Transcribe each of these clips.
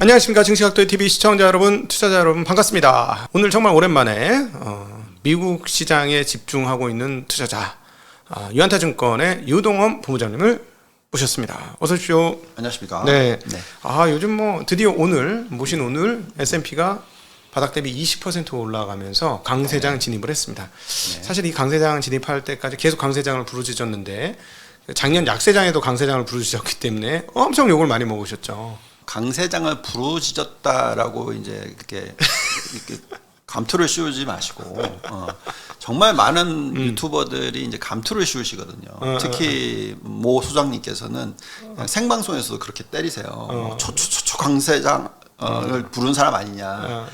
안녕하십니까. 증시각도의 TV 시청자 여러분, 투자자 여러분 반갑습니다. 오늘 정말 오랜만에 미국 시장에 집중하고 있는 투자자 유한타증권의 유동원 부부장님을 모셨습니다. 어서 오십시오. 안녕하십니까. 네. 네. 요즘 드디어 모신 오늘 S&P가 바닥 대비 20% 올라가면서 강세장 진입을 했습니다. 네. 사실 이 강세장 진입할 때까지 계속 강세장을 부르짖었는데 작년 약세장에도 강세장을 부르짖었기 때문에 엄청 욕을 많이 먹으셨죠. 강세장을 부르짖었다라고 이제 이렇게 감투를 씌우지 마시고 정말 많은 유튜버들이 이제 감투를 씌우시거든요. 특히 모 소장님께서는 그냥 생방송에서도 그렇게 때리세요. 초초초초 강세장을 부른 사람 아니냐.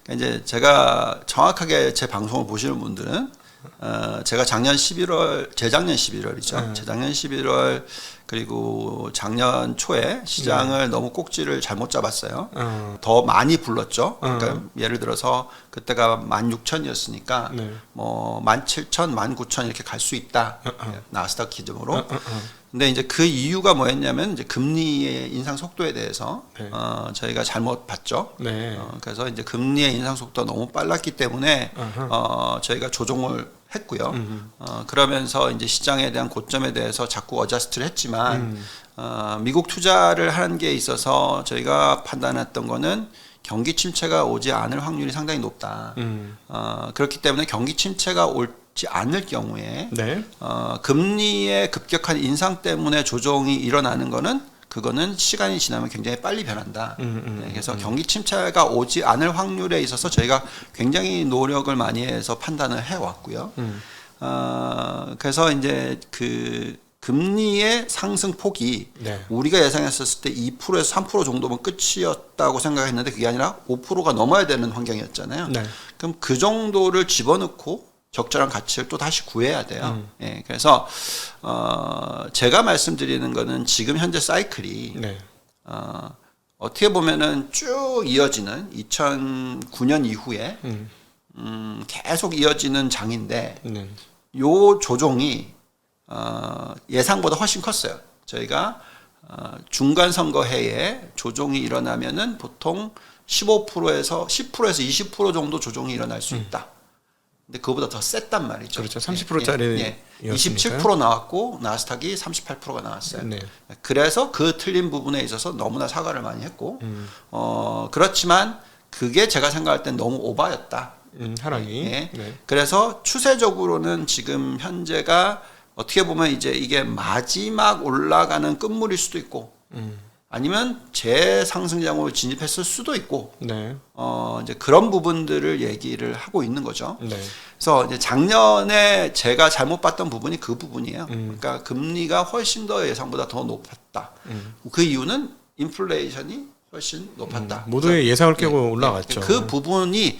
그러니까 이제 제가 정확하게 제 방송을 보시는 분들은 제가 재작년 11월이죠. 재작년 11월 그리고 작년 초에 시장을 너무 꼭지를 잘못 잡았어요. 더 많이 불렀죠. 그러니까 예를 들어서 그때가 16,000이었으니까 뭐 17,000, 19,000 이렇게 갈 수 있다. 나스닥 기준으로. 근데 이제 그 이유가 뭐였냐면 이제 금리의 인상 속도에 대해서 저희가 잘못 봤죠. 그래서 이제 금리의 인상 속도가 너무 빨랐기 때문에 저희가 조정을 했고요. 그러면서 이제 시장에 대한 고점에 대해서 자꾸 어저스트를 했지만 미국 투자를 하는 게 있어서 저희가 판단했던 거는 경기 침체가 오지 않을 확률이 상당히 높다. 그렇기 때문에 경기 침체가 오지 않을 경우에 금리의 급격한 인상 때문에 조정이 일어나는 거는 그거는 시간이 지나면 굉장히 빨리 변한다. 그래서 경기 침체가 오지 않을 확률에 있어서 저희가 굉장히 노력을 많이 해서 판단을 해왔고요. 그래서 이제 그 금리의 상승 폭이 우리가 예상했었을 때 2%에서 3% 정도면 끝이었다고 생각했는데 그게 아니라 5%가 넘어야 되는 환경이었잖아요. 그럼 그 정도를 집어넣고 적절한 가치를 또 다시 구해야 돼요. 그래서 제가 말씀드리는 거는 지금 현재 사이클이 어떻게 보면은 쭉 이어지는 2009년 이후에 계속 이어지는 장인데 요 조종이 예상보다 훨씬 컸어요. 저희가 중간 선거해에 조종이 일어나면은 보통 15%에서 10%에서 20% 정도 조종이 일어날 수 있다. 근데 그거보다 더 셌단 말이죠. 그렇죠. 30%짜리 27% 나왔고 나스닥이 38%가 나왔어요. 그래서 그 틀린 부분에 있어서 너무나 사과를 많이 했고 그렇지만 그게 제가 생각할 땐 너무 오바였다. 하락이. 그래서 추세적으로는 지금 현재가 어떻게 보면 이제 이게 마지막 올라가는 끝물일 수도 있고 아니면 재상승장으로 진입했을 수도 있고 이제 그런 부분들을 얘기를 하고 있는 거죠. 그래서 이제 작년에 제가 잘못 봤던 부분이 그 부분이에요. 그러니까 금리가 훨씬 더 예상보다 더 높았다. 그 이유는 인플레이션이 훨씬 높았다. 모두의 예상을 깨고 올라갔죠. 그 부분이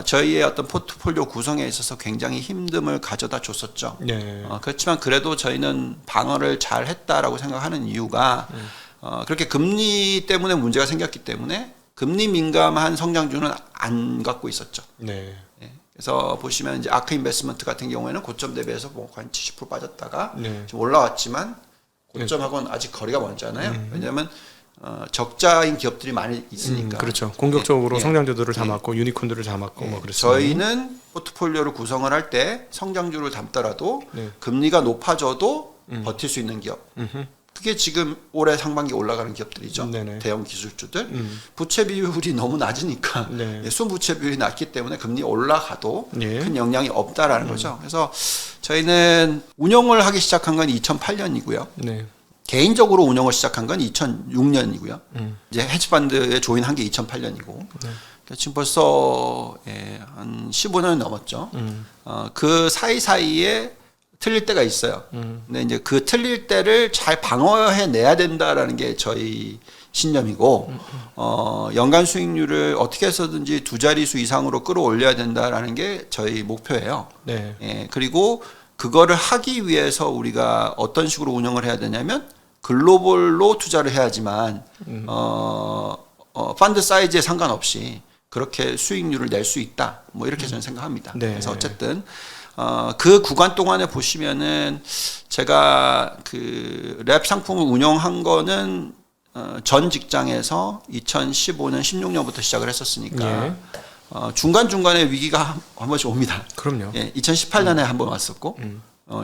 저희의 어떤 포트폴리오 구성에 있어서 굉장히 힘듦을 가져다 줬었죠. 그렇지만 그래도 저희는 방어를 잘 했다라고 생각하는 이유가 그렇게 금리 때문에 문제가 생겼기 때문에 금리 민감한 성장주는 안 갖고 있었죠. 그래서 보시면 이제 아크 인베스트먼트 같은 경우에는 고점 대비해서 뭐 한 70% 빠졌다가 좀 올라왔지만 고점하고는 아직 거리가 멀잖아요. 왜냐하면 적자인 기업들이 많이 있으니까. 그렇죠. 공격적으로 성장주들을 담았고 유니콘들을 담았고 뭐 그렇습니다. 저희는 포트폴리오를 구성을 할 때 성장주를 담더라도 금리가 높아져도 버틸 수 있는 기업. 그게 지금 올해 상반기 올라가는 기업들이죠. 대형 기술주들. 부채 비율이 너무 낮으니까 순부채 비율이 낮기 때문에 금리 올라가도 큰 영향이 없다라는 거죠. 그래서 저희는 운영을 하기 시작한 건 2008년이고요. 개인적으로 운영을 시작한 건 2006년이고요. 이제 헤지펀드에 조인한 게 2008년이고 지금 벌써 한 15년이 넘었죠. 그 사이사이에 틀릴 때가 있어요. 근데 이제 그 틀릴 때를 잘 방어해 내야 된다라는 게 저희 신념이고 연간 수익률을 어떻게 해서든지 두 자릿수 이상으로 끌어올려야 된다라는 게 저희 목표예요. 그리고 그거를 하기 위해서 우리가 어떤 식으로 운영을 해야 되냐면 글로벌로 투자를 해야지만 펀드 사이즈에 상관없이 그렇게 수익률을 낼 수 있다. 뭐 이렇게 저는 생각합니다. 그래서 어쨌든 그 구간 동안에 보시면은 제가 그 랩 상품을 운영한 거는 전 직장에서 2015년, 16년부터 시작을 했었으니까 예. 중간중간에 위기가 한 번씩 옵니다. 그럼요. 예, 2018년에 한 번 왔었고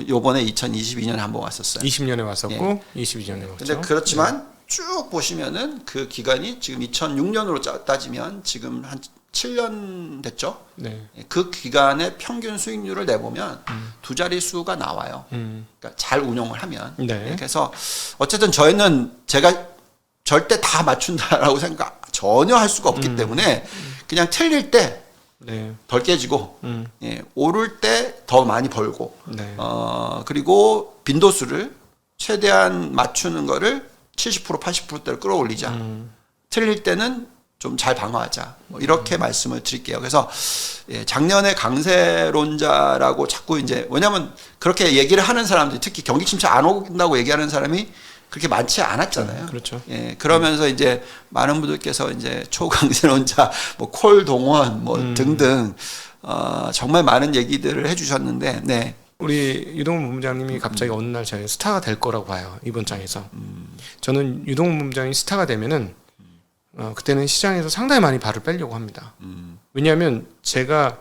요번에 2022년에 한 번 왔었어요. 20년에 왔었고 22년에 왔죠. 근데 그렇지만 쭉 보시면은 그 기간이 지금 2006년으로 따지면 지금 한 7년 됐죠. 네. 그 기간의 평균 수익률을 내보면 두 자리 수가 나와요. 그러니까 잘 운용을 하면. 네. 그래서 어쨌든 저희는 제가 절대 다 맞춘다라고 생각 전혀 할 수가 없기 때문에 그냥 틀릴 때 덜 네. 깨지고 예, 오를 때 더 많이 벌고 네. 그리고 빈도수를 최대한 맞추는 거를 70% 80%대로 끌어올리자. 틀릴 때는 좀 잘 방어하자. 뭐 이렇게 말씀을 드릴게요. 그래서 예, 작년에 강세론자라고 자꾸 이제 왜냐하면 그렇게 얘기를 하는 사람들이 특히 경기 침체 안 온다고 얘기하는 사람이 그렇게 많지 않았잖아요. 그렇죠. 예, 그러면서 이제 많은 분들께서 이제 초강세론자, 뭐 콜 동원, 뭐 등등 정말 많은 얘기들을 해주셨는데, 네. 우리 유동훈 본부장님이 갑자기 어느 날 저희 스타가 될 거라고 봐요. 이번 장에서. 저는 유동훈 본부장이 스타가 되면은 그때는 시장에서 상당히 많이 발을 빼려고 합니다. 왜냐하면 제가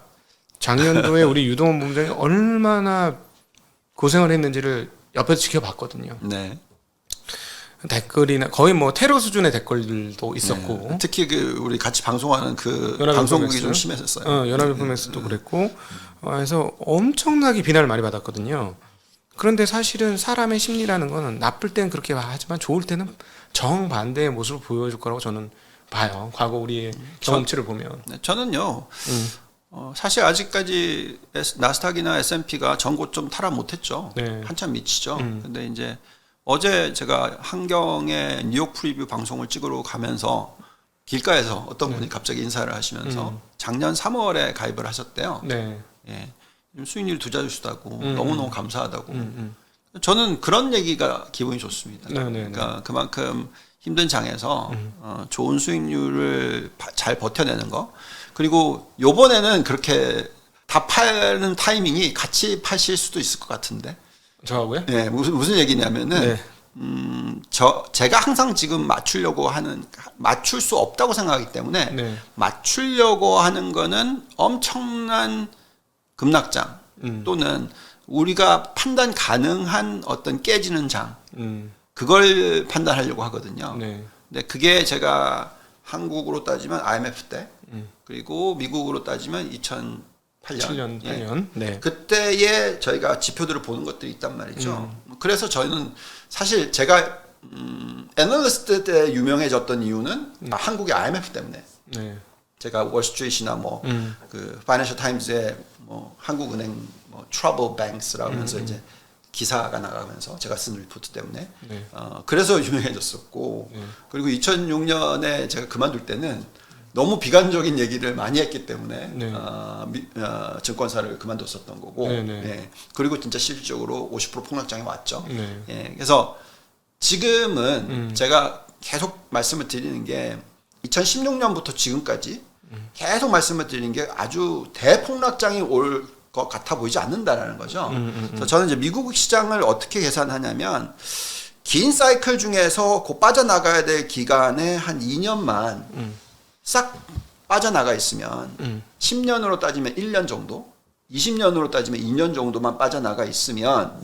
작년도에 우리 유동훈 본부장이 얼마나 고생을 했는지를 옆에서 지켜봤거든요. 네. 댓글이나 거의 뭐 테러 수준의 댓글들도 있었고, 네. 특히 그 우리 같이 방송하는 그 연합 방송국이 인포맥스? 좀 심했었어요. 연합인포맥스도 그랬고, 그래서 엄청나게 비난을 많이 받았거든요. 그런데 사실은 사람의 심리라는 거는 나쁠 때는 그렇게 하지만 좋을 때는 정반대의 모습을 보여줄 거라고 저는 봐요. 과거 우리의 경험치를 보면. 네, 저는요. 사실 아직까지 나스닥이나 S&P가 전고점 탈환 못했죠. 네. 한참 미치죠. 근데 이제 어제 제가 한경의 뉴욕 프리뷰 방송을 찍으러 가면서 길가에서 어떤 분이 갑자기 인사를 하시면서 작년 3월에 가입을 하셨대요. 네. 예. 수익률이 두 자릿수다고 너무너무 감사하다고. 저는 그런 얘기가 기분이 좋습니다. 그러니까 그만큼 힘든 장에서 좋은 수익률을 잘 버텨내는 거. 그리고 요번에는 그렇게 다 파는 타이밍이 같이 파실 수도 있을 것 같은데. 저하고요? 네, 무슨 얘기냐면은 제가 항상 지금 맞출 수 없다고 생각하기 때문에 맞추려고 하는 거는 엄청난 급락장 또는 우리가 판단 가능한 어떤 깨지는 장 그걸 판단하려고 하거든요. 근데 그게 제가 한국으로 따지면 IMF 때 그리고 미국으로 따지면 2008년 7년, 8년. 네. 그때에 저희가 지표들을 보는 것들이 있단 말이죠. 그래서 저희는 사실 제가 애널리스트 때 유명해졌던 이유는 한국의 IMF 때문에. 제가 월스트리트나 뭐 그 파이낸셜 타임즈에 뭐 한국은행 뭐 트러블 뱅크스라고 하면서 이제 기사가 나가면서 제가 쓴 리포트 때문에 그래서 유명해졌었고 그리고 2006년에 제가 그만둘 때는 너무 비관적인 얘기를 많이 했기 때문에 증권사를 그만뒀었던 거고 그리고 진짜 실질적으로 50% 폭락장이 왔죠. 예, 그래서 지금은 제가 계속 말씀을 드리는 게 2016년부터 지금까지 계속 말씀을 드리는 게 아주 대폭락장이 올 것 같아 보이지 않는다라는 거죠. 그래서 저는 이제 미국 시장을 어떻게 계산하냐면 긴 사이클 중에서 곧 빠져나가야 될 기간에 한 2년만 싹 빠져나가 있으면 10년으로 따지면 1년 정도 20년으로 따지면 2년 정도만 빠져나가 있으면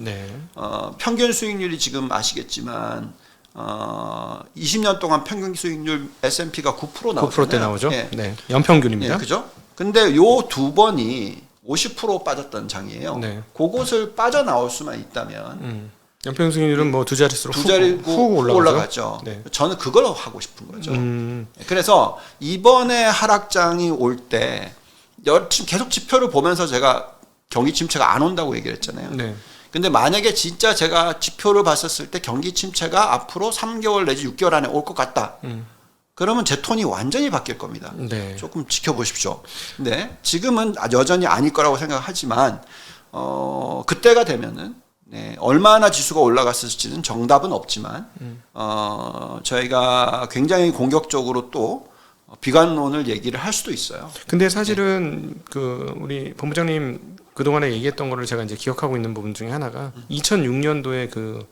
평균 수익률이 지금 아시겠지만 20년 동안 평균 수익률 S&P가 9% 나오잖아요. 9%대 나오죠. 네. 연평균입니다. 그죠? 근데 요 두 번이 50% 빠졌던 장이에요. 그곳을 빠져나올 수만 있다면 연평균 수익률은 뭐 두 자릿수로 훅 올라가죠. 저는 그걸 하고 싶은 거죠. 그래서 이번에 하락장이 올 때 계속 지표를 보면서 제가 경기 침체가 안 온다고 얘기를 했잖아요. 근데 만약에 진짜 제가 지표를 봤었을 때 경기 침체가 앞으로 3개월 내지 6개월 안에 올 것 같다. 그러면 제 톤이 완전히 바뀔 겁니다. 조금 지켜보십시오. 근데 지금은 여전히 아닐 거라고 생각하지만 그때가 되면은 얼마나 지수가 올라갔을지는 정답은 없지만 저희가 굉장히 공격적으로 또 비관론을 얘기를 할 수도 있어요. 근데 사실은 그 우리 본부장님 그동안에 얘기했던 거를 제가 이제 기억하고 있는 부분 중에 하나가 2006년도에 그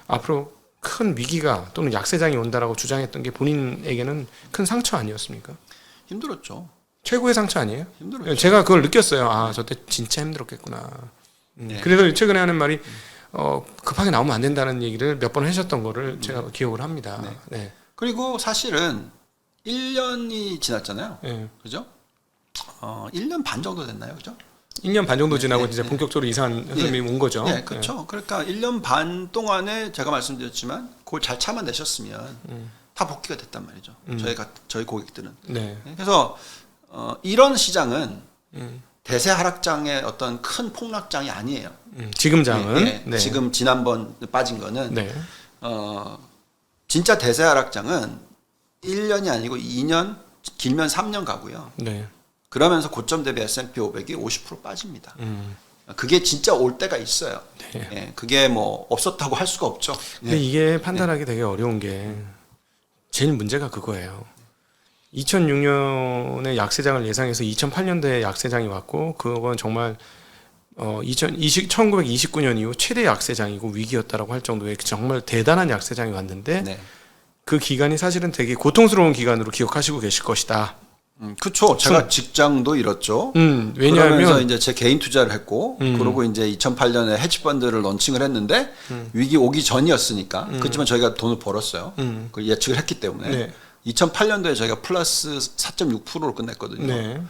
앞으로 큰 위기가 또는 약세장이 온다라고 주장했던 게 본인에게는 큰 상처 아니었습니까? 힘들었죠. 최고의 상처 아니에요? 힘들었죠. 제가 그걸 느꼈어요. 아, 저때 진짜 힘들었겠구나. 네. 그래서 최근에 하는 말이 급하게 나오면 안 된다는 얘기를 몇 번 하셨던 거를 제가 기억을 합니다. 네. 네. 그리고 사실은 1년이 지났잖아요. 네. 그죠? 1년 반 정도 됐나요? 그죠? 1년 반 정도 지나고 네, 이제 네. 본격적으로 이상한 흐름이 온 거죠. 네, 그렇죠. 그러니까 1년 반 동안에 제가 말씀드렸지만 그걸 잘 참아내셨으면 다 복귀가 됐단 말이죠. 저희 고객들은. 네. 그래서 이런 시장은 음. 대세 하락장의 어떤 큰 폭락장이 아니에요. 지금 장은 네, 네. 지금 지난번 빠진 거는 네. 진짜 대세 하락장은 1년이 아니고 2년, 길면 3년 가고요. 네. 그러면서 고점 대비 S&P 500이 50% 빠집니다. 그게 진짜 올 때가 있어요. 네. 예, 그게 뭐 없었다고 할 수가 없죠. 근데 이게 판단하기 되게 어려운 게 제일 문제가 그거예요. 2006년에 약세장을 예상해서 2008년도에 약세장이 왔고 그건 정말 1929년 이후 최대 약세장이고 위기였다라고 할 정도의 정말 대단한 약세장이 왔는데 네. 그 기간이 사실은 되게 고통스러운 기간으로 기억하시고 계실 것이다. 그렇죠. 제가 직장도 잃었죠. 그러면서 왜냐하면 이제 제 개인 투자를 했고, 그러고 이제 2008년에 헤지펀드를 런칭을 했는데 위기 오기 전이었으니까. 그렇지만 저희가 돈을 벌었어요. 그 예측을 했기 때문에. 네. 2008년도에 저희가 플러스 4.6%로 끝냈거든요. 네.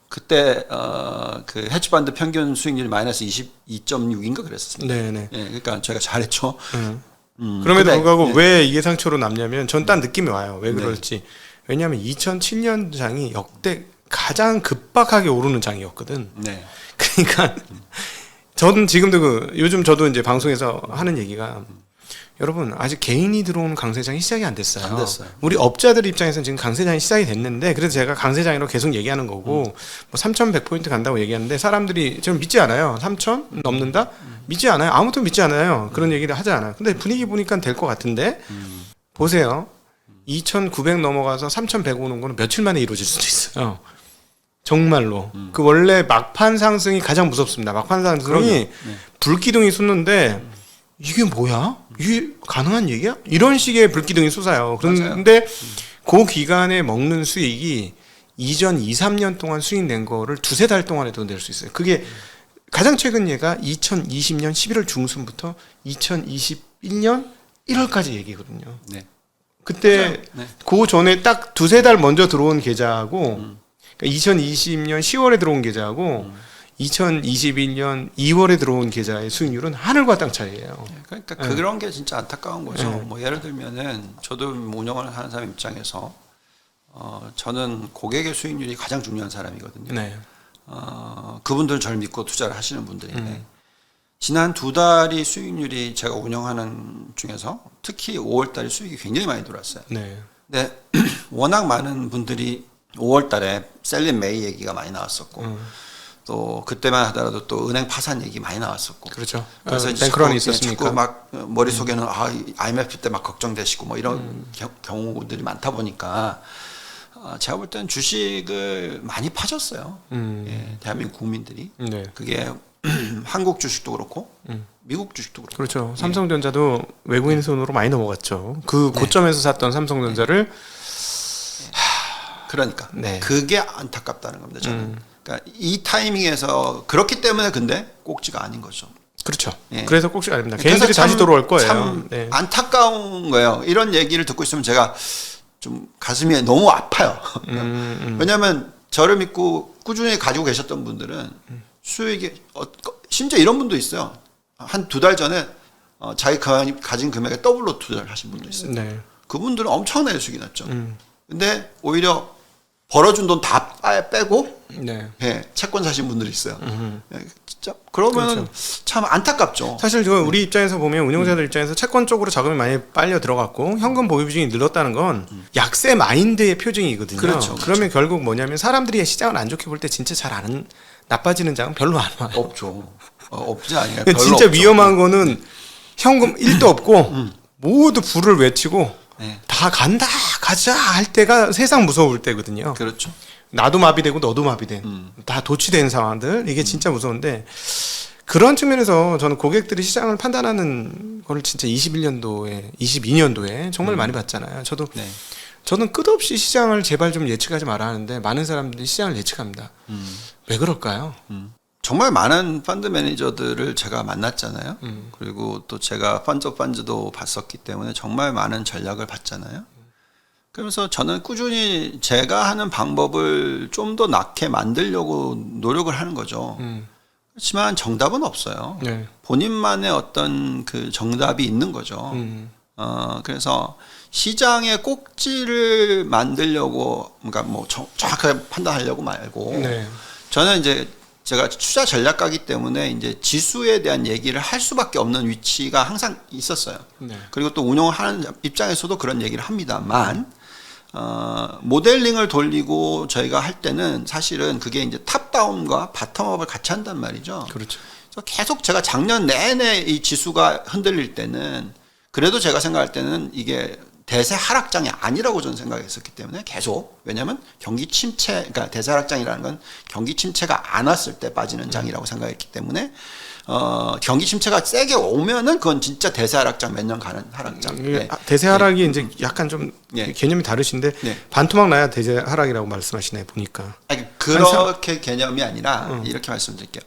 그때 그 헤지펀드 평균 수익률이 마이너스 22.6인가 그랬었습니다. 네, 네. 예, 그러니까 저희가 잘했죠. 그럼에도 근데, 불구하고 네. 왜 이게 상처로 남냐면 전 딴 느낌이 와요. 왜 그럴지. 왜냐하면 2007년 장이 역대 가장 급박하게 오르는 장이었거든. 네. 그러니까 저는 지금도 요즘 저도 이제 방송에서 하는 얘기가 여러분 아직 개인이 들어오는 강세장이 시작이 안 됐어요. 안 됐어요. 우리 업자들 입장에서는 지금 강세장이 시작이 됐는데 그래서 제가 강세장이라고 계속 얘기하는 거고 뭐 3,100포인트 간다고 얘기하는데 사람들이 좀 믿지 않아요. 3,000 넘는다? 믿지 않아요. 아무도 믿지 않아요. 그런 얘기를 하지 않아요. 근데 분위기 보니까 될 것 같은데 보세요. 2,900 넘어가서 3,100 오는 거는 며칠 만에 이루어질 수도 있어요. 정말로. 그 원래 막판 상승이 가장 무섭습니다. 막판 상승이 불기둥이 솟는데 이게 뭐야? 이게 가능한 얘기야? 이런 식의 불기둥이 솟아요. 그런데 그 기간에 먹는 수익이 이전 2, 3년 동안 수익 낸 거를 두세 달 동안에도 낼 수 있어요. 그게 가장 최근 예가 2020년 11월 중순부터 2021년 1월까지 얘기거든요. 네. 그때 네. 그 전에 딱 두세 달 먼저 들어온 계좌하고 그러니까 2020년 10월에 들어온 계좌하고 2021년 2월에 들어온 계좌의 수익률은 하늘과 땅 차이예요. 그러니까 그런 게 진짜 안타까운 거죠. 뭐 예를 들면은 저도 운영을 하는 사람 입장에서 저는 고객의 수익률이 가장 중요한 사람이거든요. 네. 그분들은 저를 믿고 투자를 하시는 분들인데 지난 두 달이 수익률이 제가 운영하는 중에서 특히 5월 달에 수익이 굉장히 많이 들어왔어요. 네. 근데 워낙 많은 분들이 5월 달에 셀린 메이 얘기가 많이 나왔었고 또 그때만 하더라도 또 은행 파산 얘기 많이 나왔었고 그렇죠. 그래서 이제 뱅크런이 자꾸, 있었으니까. 자꾸 막 머릿속에는 IMF 때 막 걱정되시고 뭐 이런 경우들이 많다 보니까 제가 볼 때는 주식을 많이 파셨어요. 예, 대한민국 국민들이. 네. 그게 한국 주식도 그렇고 미국 주식도 그렇고. 그렇죠. 삼성전자도 외국인 손으로 많이 넘어갔죠. 그 고점에서 샀던 삼성전자를 그러니까 네. 그게 안타깝다는 겁니다. 저는. 그러니까 이 타이밍에서 그렇기 때문에 근데 꼭지가 아닌 거죠. 그렇죠. 예. 그래서 꼭지가 아닙니다. 그래서 개인들이 다시 참- 돌아올 거예요. 참 네. 안타까운 거예요. 이런 얘기를 듣고 있으면 제가 좀 가슴이 너무 아파요. 왜냐하면 저를 믿고 꾸준히 가지고 계셨던 분들은 수익이 심지어 이런 분도 있어요. 한 두 달 전에 자기 가진 금액에 더블로 투자를 하신 분도 있어요. 네. 그분들은 엄청나게 수익이 났죠. 근데 오히려 벌어준 돈 다 빼고 네. 예, 채권 사신 분들이 있어요. 예, 진짜 그러면 그렇죠. 참 안타깝죠. 사실 저 우리 입장에서 보면 운용자들 입장에서 채권 쪽으로 자금이 많이 빨려 들어갔고 현금 보유 비중이 늘었다는 건 약세 마인드의 표징이거든요. 그렇죠. 그러면 결국 뭐냐면 사람들이 시장을 안 좋게 볼 때 진짜 잘 안 나빠지는 장은 별로 안 와요. 없죠. 없지 아니에요. 별로 진짜 없죠. 위험한 거는 현금 1도 없고 모두 불을 외치고 네. 다 간다 가자 할 때가 세상 무서울 때거든요. 그렇죠. 나도 마비되고 너도 마비된 다 도취된 상황들 이게 진짜 무서운데 그런 측면에서 저는 고객들이 시장을 판단하는 걸 진짜 21년도에 22년도에 정말 많이 봤잖아요. 네. 저는 끝없이 시장을 제발 좀 예측하지 말아 하는데 많은 사람들이 시장을 예측합니다. 왜 그럴까요? 정말 많은 펀드 매니저들을 제가 만났잖아요. 그리고 또 제가 펀드 오브 펀드도 봤었기 때문에 정말 많은 전략을 봤잖아요. 그러면서 저는 꾸준히 제가 하는 방법을 좀 더 낫게 만들려고 노력을 하는 거죠. 그렇지만 정답은 없어요. 네. 본인만의 어떤 그 정답이 있는 거죠. 그래서 시장의 꼭지를 만들려고, 그러니까 뭐 정확하게 판단하려고 말고, 네. 저는 이제 제가 투자 전략가이기 때문에 이제 지수에 대한 얘기를 할 수밖에 없는 위치가 항상 있었어요. 네. 그리고 또 운영을 하는 입장에서도 그런 얘기를 합니다만, 모델링을 돌리고 저희가 할 때는 사실은 그게 이제 탑다운과 바텀업을 같이 한단 말이죠. 그렇죠. 그래서 계속 제가 작년 내내 이 지수가 흔들릴 때는 그래도 제가 생각할 때는 이게 대세 하락장이 아니라고 저는 생각했었기 때문에 계속, 왜냐하면 경기 침체, 그러니까 대세 하락장이라는 건 경기 침체가 안 왔을 때 빠지는 장이라고 생각했기 때문에 경기 침체가 세게 오면은 그건 진짜 대세 하락장 몇 년 가는 하락장. 네. 대세 하락이 이제 약간 좀 네. 개념이 다르신데 네. 반토막 나야 대세 하락이라고 말씀하시네 보니까. 아니, 그렇게 개념이 아니라 이렇게 말씀드릴게요.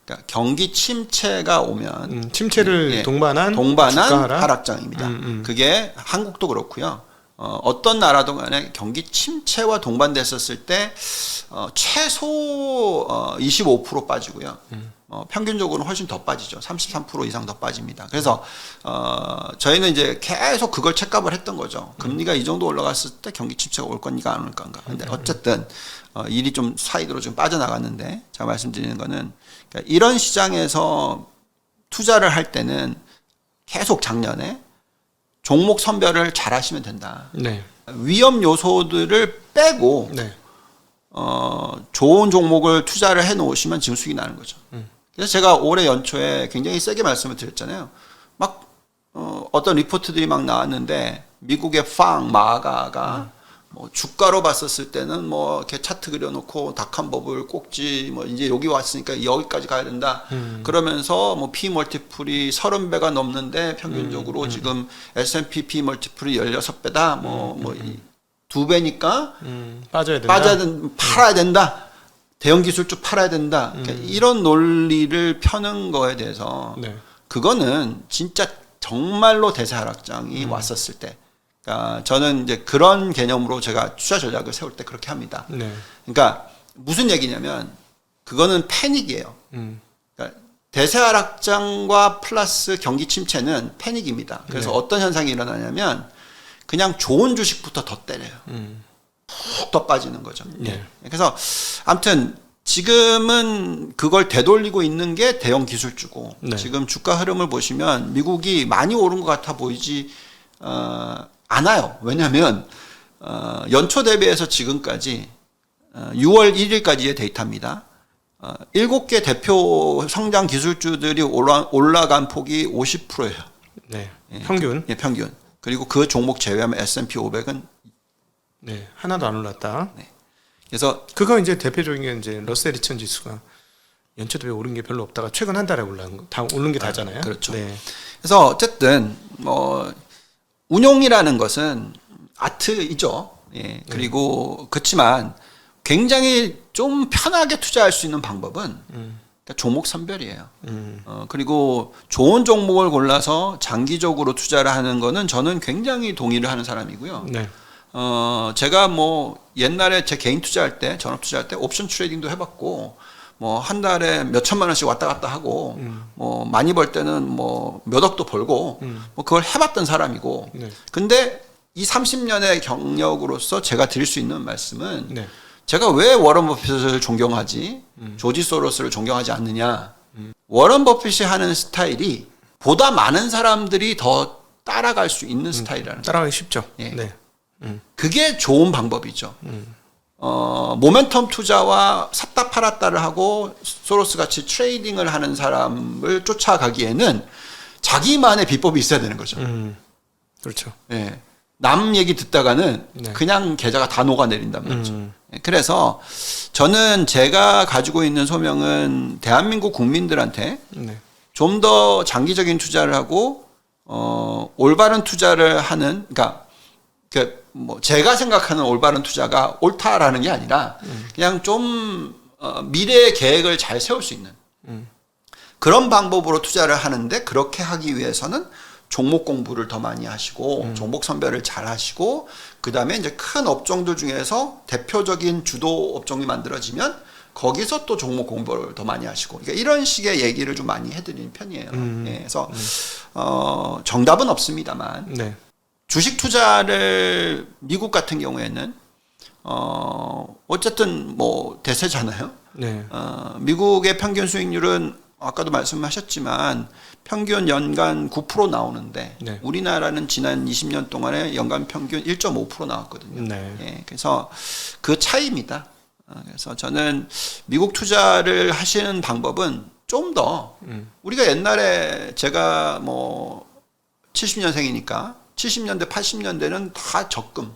그러니까 경기 침체가 오면 침체를 예, 동반한 동반한 주가 하락장입니다. 그게 한국도 그렇고요. 어떤 나라도 간에 경기 침체와 동반됐었을 때 최소 25% 빠지고요. 평균적으로는 훨씬 더 빠지죠. 33% 이상 더 빠집니다. 그래서 저희는 이제 계속 그걸 체크업을 했던 거죠. 금리가 이 정도 올라갔을 때 경기 침체가 올 건가 안 올 건가. 근데 어쨌든 일이 좀 사이드로 좀 빠져나갔는데, 제가 말씀드리는 거는 그러니까 이런 시장에서 투자를 할 때는 계속 작년에 종목 선별을 잘 하시면 된다. 네. 위험 요소들을 빼고 네. 좋은 종목을 투자를 해 놓으시면 지금 수익이 나는 거죠. 그래서 제가 올해 연초에 굉장히 세게 말씀을 드렸잖아요. 막 어떤 리포트들이 막 나왔는데 미국의 마가가 뭐 주가로 봤었을 때는 뭐 이렇게 차트 그려놓고 닥한 버블 꼭지 뭐 이제 여기 왔으니까 여기까지 가야 된다. 그러면서 뭐 P 멀티플이 30배가 넘는데 평균적으로 지금 S&P P 멀티플이 16배다. 뭐 2배니까 빠져야 된다. 팔아야 된다. 대형 기술주 팔아야 된다. 그러니까 이런 논리를 펴는 거에 대해서 네. 그거는 진짜 정말로 대세 하락장이 왔었을 때, 그러니까 저는 이제 그런 개념으로 제가 투자 전략을 세울 때 그렇게 합니다. 네. 그러니까 무슨 얘기냐면 그거는 패닉이에요. 그러니까 대세 하락장과 플러스 경기 침체는 패닉입니다. 그래서 네. 어떤 현상이 일어나냐면 그냥 좋은 주식부터 더 때려요. 푹 더 빠지는 거죠. 네. 그래서 아무튼 지금은 그걸 되돌리고 있는 게 대형 기술주고, 네. 지금 주가 흐름을 보시면 미국이 많이 오른 것 같아 보이지 않아요. 왜냐하면 연초 대비해서 지금까지 6월 1일까지의 데이터입니다. 7개 대표 성장 기술주들이 올라간 폭이 50%예요. 네. 평균. 예, 평균. 그리고 그 종목 제외하면 S&P 500은 네. 하나도 안 올랐다. 네. 그래서 그거 이제 대표적인 게 이제 러셀 2000 지수가 연초 대비 오른 게 별로 없다가 최근 한 달에 올라온 거, 다 오른 게 다잖아요. 그렇죠. 네. 그래서 어쨌든 뭐 운용이라는 것은 아트이죠. 예. 그리고 그렇지만 굉장히 좀 편하게 투자할 수 있는 방법은 그러니까 종목 선별이에요. 그리고 좋은 종목을 골라서 장기적으로 투자를 하는 거는 저는 굉장히 동의를 하는 사람이고요. 네. 제가 뭐 옛날에 제 개인 투자할 때, 전업 투자할 때 옵션 트레이딩도 해봤고, 뭐 한 달에 몇 천만 원씩 왔다 갔다 하고, 뭐 많이 벌 때는 뭐 몇 억도 벌고, 뭐 그걸 해봤던 사람이고, 네. 근데 이 30년의 경력으로서 제가 드릴 수 있는 말씀은, 네. 제가 왜 워런 버핏을 존경하지, 조지 소로스를 존경하지 않느냐. 워런 버핏이 하는 스타일이 보다 많은 사람들이 더 따라갈 수 있는 스타일이라는 거예요. 따라가기 쉽죠. 예. 네. 그게 좋은 방법이죠. 모멘텀 투자와 샀다 팔았다를 하고 소로스 같이 트레이딩을 하는 사람을 쫓아가기에는 자기만의 비법이 있어야 되는 거죠. 그렇죠. 예. 남 얘기 듣다가는 네. 그냥 계좌가 다 녹아내린단 말이죠. 그래서 저는 제가 가지고 있는 소명은 대한민국 국민들한테 네. 좀 더 장기적인 투자를 하고 올바른 투자를 하는, 그러니까 뭐 제가 생각하는 올바른 투자가 옳다라는 게 아니라 그냥 좀 미래의 계획을 잘 세울 수 있는 그런 방법으로 투자를 하는데, 그렇게 하기 위해서는 종목 공부를 더 많이 하시고 종목 선별을 잘 하시고, 그 다음에 이제 큰 업종들 중에서 대표적인 주도 업종이 만들어지면 거기서 또 종목 공부를 더 많이 하시고, 그러니까 이런 식의 얘기를 좀 많이 해드리는 편이에요. 예, 그래서 정답은 없습니다만 네. 주식 투자를 미국 같은 경우에는 어쨌든 뭐 대세잖아요. 네. 미국의 평균 수익률은 아까도 말씀하셨지만 평균 연간 9% 나오는데, 네. 우리나라는 지난 20년 동안에 연간 평균 1.5% 나왔거든요. 네. 예, 그래서 그 차이입니다. 그래서 저는 미국 투자를 하시는 방법은 좀 더 우리가 옛날에, 제가 뭐 70년생이니까 70년대 80년대는 다 적금,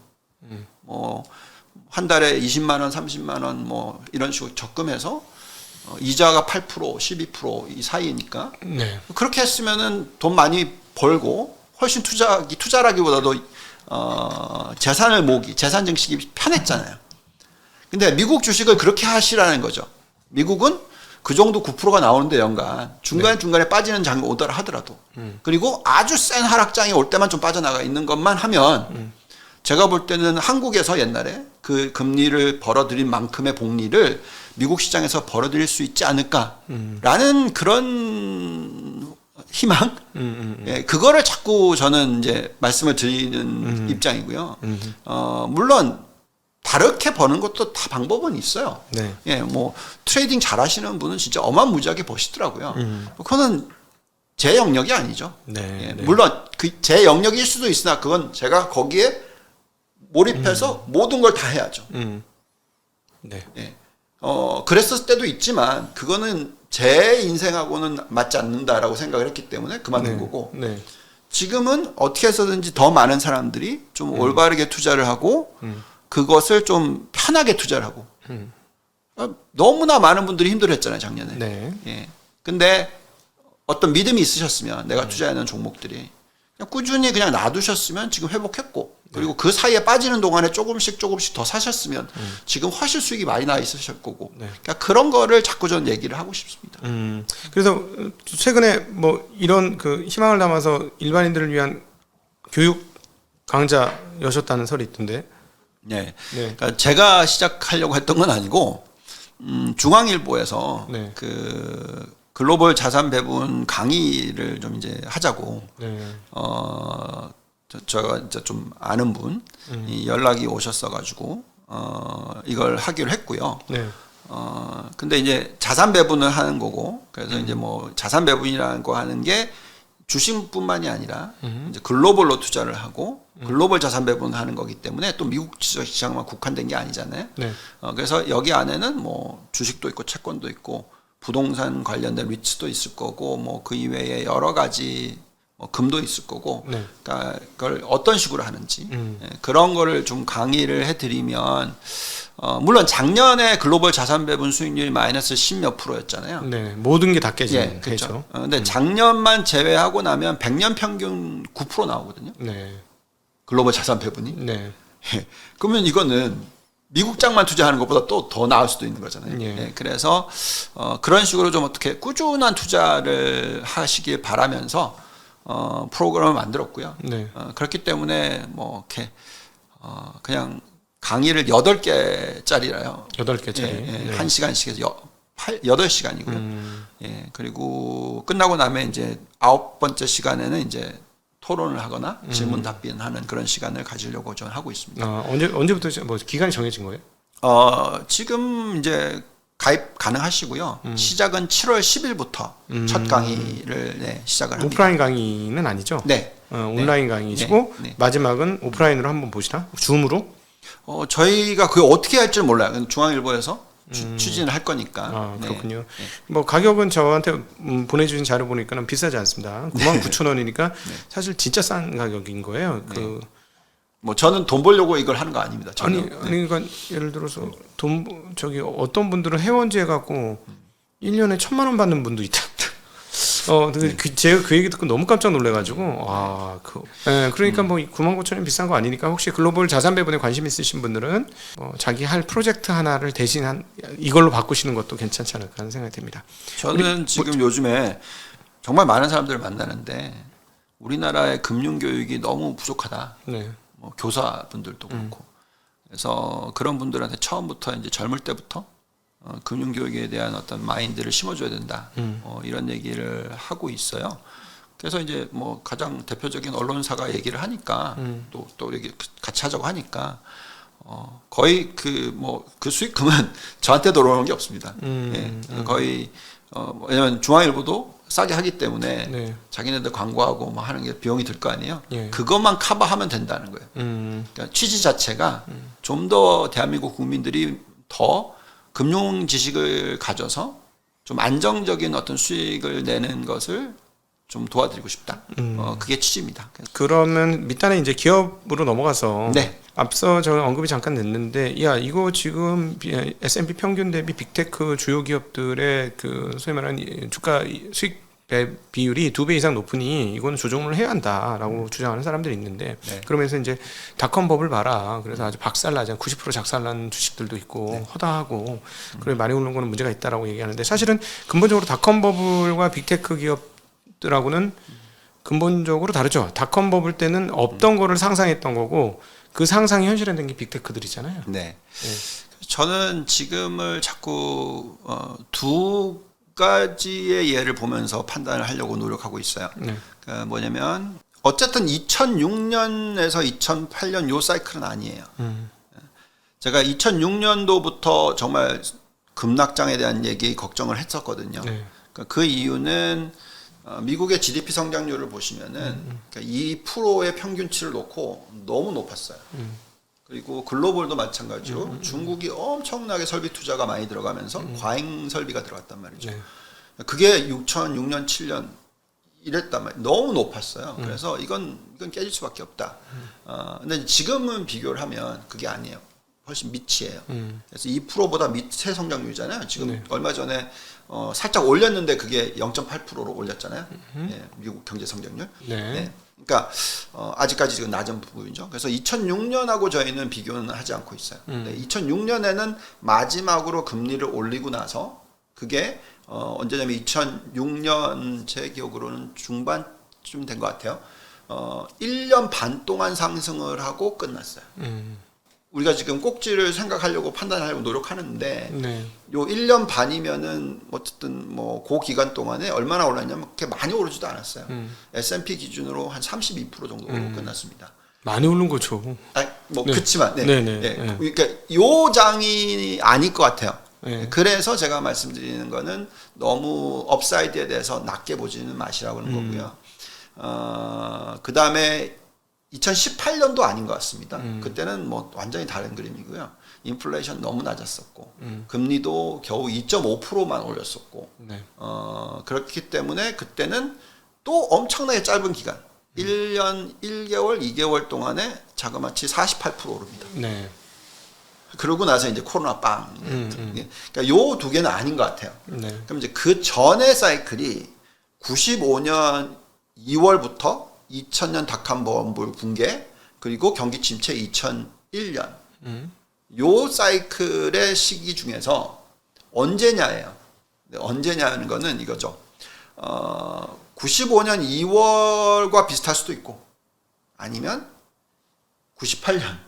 뭐 한 달에 20만 원 30만 원 뭐 이런 식으로 적금해서 이자가 8% 12%이 사이니까, 네. 그렇게 했으면은 돈 많이 벌고 훨씬 투자라기보다도 재산을 모으기, 재산 증식이 편했잖아요. 근데 미국 주식을 그렇게 하시라는 거죠. 미국은 그 정도 9%가 나오는데 연간 중간에 빠지는 장이 오더라 하더라도, 그리고 아주 센 하락장이 올 때만 좀 빠져나가 있는 것만 하면, 제가 볼 때는 한국에서 옛날에 그 금리를 벌어들인 만큼의 복리를 미국 시장에서 벌어들일 수 있지 않을까라는 그런 희망, 예, 그거를 자꾸 저는 이제 말씀을 드리는 입장이고요. 물론 다르게 버는 것도 다 방법은 있어요. 네. 예, 뭐 트레이딩 잘하시는 분은 진짜 어마무지하게 버시더라고요. 그거는 제 영역이 아니죠. 네. 예, 네. 물론 그 제 영역일 수도 있으나 그건 제가 거기에 몰입해서 모든 걸 다 해야죠. 네. 예. 그랬을 때도 있지만 그거는 제 인생하고는 맞지 않는다라고 생각을 했기 때문에 그만둔 거고, 네. 지금은 어떻게 해서든지 더 많은 사람들이 좀 올바르게 투자를 하고 그것을 좀 편하게 투자를 하고, 너무나 많은 분들이 힘들어했잖아요 작년에. 네. 예. 근데 어떤 믿음이 있으셨으면 내가 투자하는 종목들이 그냥 꾸준히 그냥 놔두셨으면 지금 회복했고, 그리고 그 사이에 빠지는 동안에 조금씩 더 사셨으면 지금 훨씬 수익이 많이 나 있으실 거고, 네. 그러니까 그런 거를 자꾸 저는 얘기를 하고 싶습니다. 그래서 최근에 뭐 이런 그 희망을 담아서 일반인들을 위한 교육 강좌 여셨다는 설이 있던데. 네. 네. 그러니까 제가 시작하려고 했던 건 아니고, 중앙일보에서 네. 그 글로벌 자산 배분 강의를 좀 이제 하자고, 네. 제가 이제 좀 아는 분이 연락이 오셨어가지고, 이걸 하기로 했고요. 네. 근데 이제 자산 배분을 하는 거고, 그래서 이제 뭐 자산 배분이라는 거 하는 게 주식뿐만이 아니라 이제 글로벌로 투자를 하고 글로벌 자산 배분을 하는 거기 때문에 또 미국 시장만 국한된 게 아니잖아요. 네. 그래서 여기 안에는 뭐 주식도 있고 채권도 있고 부동산 관련된 리츠도 있을 거고, 뭐 그 이외에 여러 가지 뭐 금도 있을 거고, 네. 그러니까 그걸 어떤 식으로 하는지, 예, 그런 거를 좀 강의를 해드리면, 물론 작년에 글로벌 자산 배분 수익률이 마이너스 10몇 %였잖아요. 네. 모든 게 다 깨지는 예, 그렇죠. 해죠. 근데 작년만 제외하고 나면 100년 평균 9% 나오거든요. 네. 글로벌 자산 배분이. 네. 예, 그러면 이거는 미국장만 투자하는 것보다 또 더 나을 수도 있는 거잖아요. 예. 예, 그래서 그런 식으로 좀 어떻게 꾸준한 투자를 하시길 바라면서 프로그램을 만들었고요. 네. 그렇기 때문에 뭐 이렇게 그냥 강의를 8개짜리라요. 8개짜리. 예, 네. 1시간씩 해서 8시간이고요. 예, 그리고 끝나고 나면 이제 9번째 시간에는 이제 토론을 하거나 질문 답변하는 그런 시간을 가지려고 저는 하고 있습니다. 언제부터 뭐 기간이 정해진 거예요? 지금 이제 가입 가능하시고요. 시작은 7월 10일부터 첫 강의를 시작을 합니다. 오프라인 강의는 아니죠? 네. 온라인 강의시고 네. 마지막은 오프라인으로 한번 보시나? 줌으로? 저희가 그게 어떻게 할 줄 몰라요. 중앙일보에서 추진을 할 거니까. 그렇군요. 네. 뭐 가격은 저한테 보내주신 자료 보니까는 비싸지 않습니다. 99,000원이니까 사실 진짜 싼 가격인 거예요. 뭐 저는 돈 벌려고 이걸 하는 거 아닙니다. 전혀. 아니 그러니까 예를 들어서 어떤 분들은 회원제 해갖고 1년에 1,000만 원 받는 분도 있다. 제가 그 얘기 듣고 너무 깜짝 놀래가지고 그러니까 뭐 99,000원 비싼 거 아니니까 혹시 글로벌 자산 배분에 관심 있으신 분들은 자기 할 프로젝트 하나를 대신 이걸로 바꾸시는 것도 괜찮지 않을까 하는 생각이 듭니다. 저는 지금 요즘에 정말 많은 사람들을 만나는데 우리나라의 금융 교육이 너무 부족하다. 네. 뭐 교사분들도 그렇고 그래서 그런 분들한테 처음부터 이제 젊을 때부터 금융 교육에 대한 어떤 마인드를 심어줘야 된다. 이런 얘기를 하고 있어요. 그래서 이제 뭐 가장 대표적인 언론사가 얘기를 하니까 또 얘기 같이 하자고 하니까 거의 그 수익금은 저한테 들어오는 게 없습니다. 거의 왜냐하면 중앙일보도 싸게 하기 때문에 네. 자기네들 광고하고 뭐 하는 게 비용이 들 거 아니에요. 예. 그것만 커버하면 된다는 거예요. 그러니까 취지 자체가 좀 더 대한민국 국민들이 더 금융 지식을 가져서 좀 안정적인 어떤 수익을 내는 것을 좀 도와드리고 싶다. 그게 취지입니다. 그러면 밑단에 이제 기업으로 넘어가서 네. 앞서 저 언급이 잠깐 됐는데 이거 지금 S&P 평균 대비 빅테크 주요 기업들의 그 소위 말하는 주가 수익 비율이 2배 이상 높으니 이건 조정을 해야 한다라고 주장하는 사람들이 있는데 네. 그러면서 이제 닷컴 버블 봐라. 그래서 아주 박살나잖아. 90% 작살난 주식들도 있고 네. 허다하고 그래 많이 오르는 거는 문제가 있다라고 얘기하는데 사실은 근본적으로 닷컴 버블과 빅테크 기업들하고는 근본적으로 다르죠. 닷컴 버블 때는 없던 거를 상상했던 거고 그 상상이 현실화된 게 빅테크들이잖아요. 네. 저는 지금을 자꾸 두 가지의 예를 보면서 판단을 하려고 노력하고 있어요. 네. 그러니까 뭐냐면 어쨌든 2006년에서 2008년 요 사이클은 아니에요. 제가 2006년도부터 정말 급락장에 대한 얘기 걱정을 했었거든요. 네. 그러니까 그 이유는 미국의 GDP 성장률을 보시면은 그러니까 2%의 평균치를 놓고 너무 높았어요. 그리고 글로벌도 마찬가지로 중국이 엄청나게 설비 투자가 많이 들어가면서 과잉 설비가 들어갔단 말이죠. 네. 그게 2006년, 7년 이랬단 말이에요. 너무 높았어요. 그래서 이건 깨질 수밖에 없다. 근데 지금은 비교를 하면 그게 아니에요. 훨씬 밑이에요. 그래서 2%보다 밑의 성장률이잖아요. 지금 네. 얼마 전에 살짝 올렸는데 그게 0.8%로 올렸잖아요. 예, 미국 경제 성장률. 네. 네. 그러니까 아직까지 지금 낮은 부분이죠. 그래서 2006년하고 저희는 비교는 하지 않고 있어요. 2006년에는 마지막으로 금리를 올리고 나서 그게 언제냐면 2006년 제 기억으로는 중반쯤 된 것 같아요. 1년 반 동안 상승을 하고 끝났어요. 우리가 지금 꼭지를 생각하려고 판단하려고 노력하는데 네. 요 1년 반이면은 어쨌든 뭐 그 기간 동안에 얼마나 올랐냐면 그렇게 많이 오르지도 않았어요. S&P 기준으로 한 32% 정도 끝났습니다. 많이 오른 거죠. 뭐 네. 그렇지만 네. 네네. 네. 네. 그러니까 요 장이 아닐 것 같아요. 네. 그래서 제가 말씀드리는 거는 너무 업사이드에 대해서 낮게 보지는 마시라고 하는 거고요. 그 다음에 2018년도 아닌 것 같습니다. 그때는 뭐 완전히 다른 그림이고요. 인플레이션 너무 낮았었고 금리도 겨우 2.5%만 올렸었고 네. 그렇기 때문에 그때는 또 엄청나게 짧은 기간 1년 1개월 2개월 동안에 자그마치 48% 오릅니다. 네. 그러고 나서 이제 코로나 빵. 그러니까 요 두 개는 아닌 것 같아요. 네. 그럼 이제 그 전의 사이클이 95년 2월부터 2000년 닷컴 버블 붕괴 그리고 경기 침체 2001년 요 사이클의 시기 중에서 언제냐예요. 언제냐는 거는 이거죠. 95년 2월과 비슷할 수도 있고 아니면 98년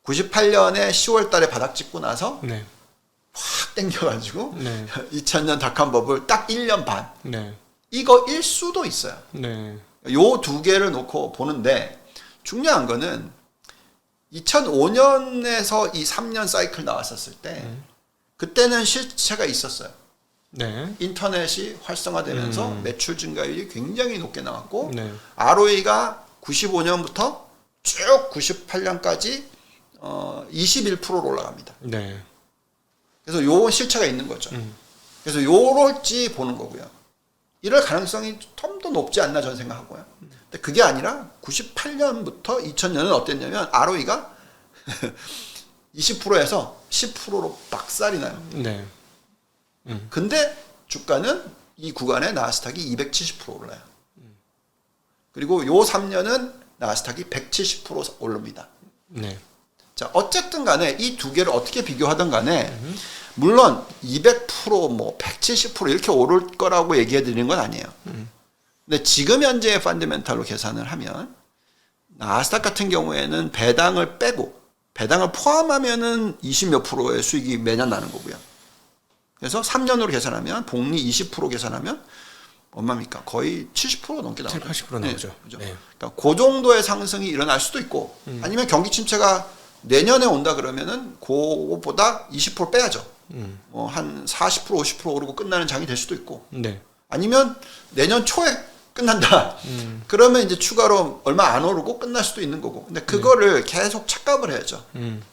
98년에 10월 달에 바닥 찍고 나서 네. 확 땡겨가지고 네. 2000년 닷컴 버블 딱 1년 반 네. 이거일 수도 있어요. 네. 요 두 개를 놓고 보는데 중요한 거는 2005년에서 이 3년 사이클 나왔었을 때 그때는 실체가 있었어요. 네. 인터넷이 활성화되면서 매출 증가율이 굉장히 높게 나왔고 네. ROE가 95년부터 쭉 98년까지 21%로 올라갑니다. 네. 그래서 요 실체가 있는 거죠. 그래서 요럴지 보는 거고요. 이럴 가능성이 좀 좀 더 높지 않나 저는 생각하고요. 근데 그게 아니라 98년부터 2000년은 어땠냐면 ROE가 20%에서 10%로 박살이 나요. 네. 근데 주가는 이 구간에 나스닥이 270% 올라요. 그리고 요 3년은 나스닥이 170% 오릅니다. 네. 자, 어쨌든 간에 이 두 개를 어떻게 비교하든 간에 물론 200%뭐 170% 이렇게 오를 거라고 얘기해 드리는 건 아니에요. 근데 지금 현재의 펀더멘탈로 계산을 하면 나스닥 같은 경우에는 배당을 빼고 배당을 포함하면은 20몇 프로의 수익이 매년 나는 거고요. 그래서 3년으로 계산하면 복리 20% 계산하면 얼마입니까? 거의 70% 넘게 나오죠. 80% 나오죠. 네, 그죠? 네. 그러니까 그 정도의 상승이 일어날 수도 있고 아니면 경기 침체가 내년에 온다 그러면은 그거보다 20% 빼야죠. 뭐 한 40% 50% 오르고 끝나는 장이 될 수도 있고 네. 아니면 내년 초에 끝난다. 그러면 이제 추가로 얼마 안 오르고 끝날 수도 있는 거고. 근데 그거를 계속 착각을 해야죠.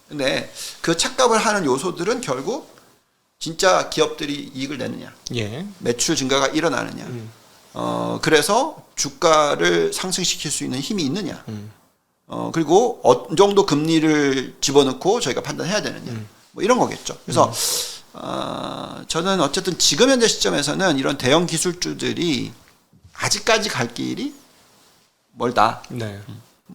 근데 그 착각을 하는 요소들은 결국 진짜 기업들이 이익을 내느냐, 예. 매출 증가가 일어나느냐, 그래서 주가를 상승시킬 수 있는 힘이 있느냐, 그리고 어느 정도 금리를 집어넣고 저희가 판단해야 되느냐, 뭐 이런 거겠죠. 그래서 저는 어쨌든 지금 현재 시점에서는 이런 대형 기술주들이 아직까지 갈 길이 멀다. 네.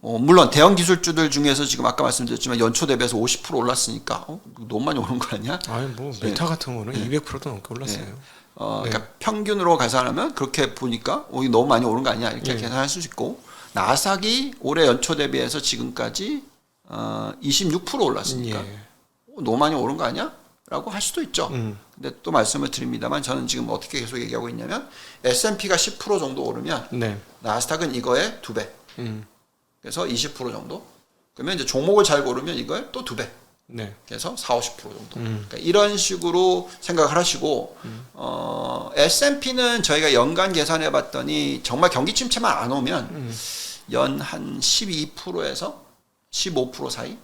물론 대형 기술주들 중에서 지금 아까 말씀드렸지만 연초 대비해서 50% 올랐으니까 너무 많이 오른 거 아니야? 아니 뭐 메타 같은 거는 200%도 넘게 올랐어요. 그러니까 평균으로 계산하면 그렇게 보니까 이게 너무 많이 오른 거 아니야? 이렇게 계산할 수 있고 나스닥이 올해 연초 대비해서 지금까지 26% 올랐으니까 너무 많이 오른 거 아니야? 라고 할 수도 있죠. 근데 또 말씀을 드립니다만 저는 지금 어떻게 계속 얘기하고 있냐면 S&P가 10% 정도 오르면 네. 나스닥은 이거의 2배. 그래서 20% 정도. 그러면 이제 종목을 잘 고르면 이거의 또 2배. 네. 그래서 40, 50% 정도. 그러니까 이런 식으로 생각을 하시고 S&P는 저희가 연간 계산해 봤더니 정말 경기 침체만 안 오면 연 한 12%에서 15% 사이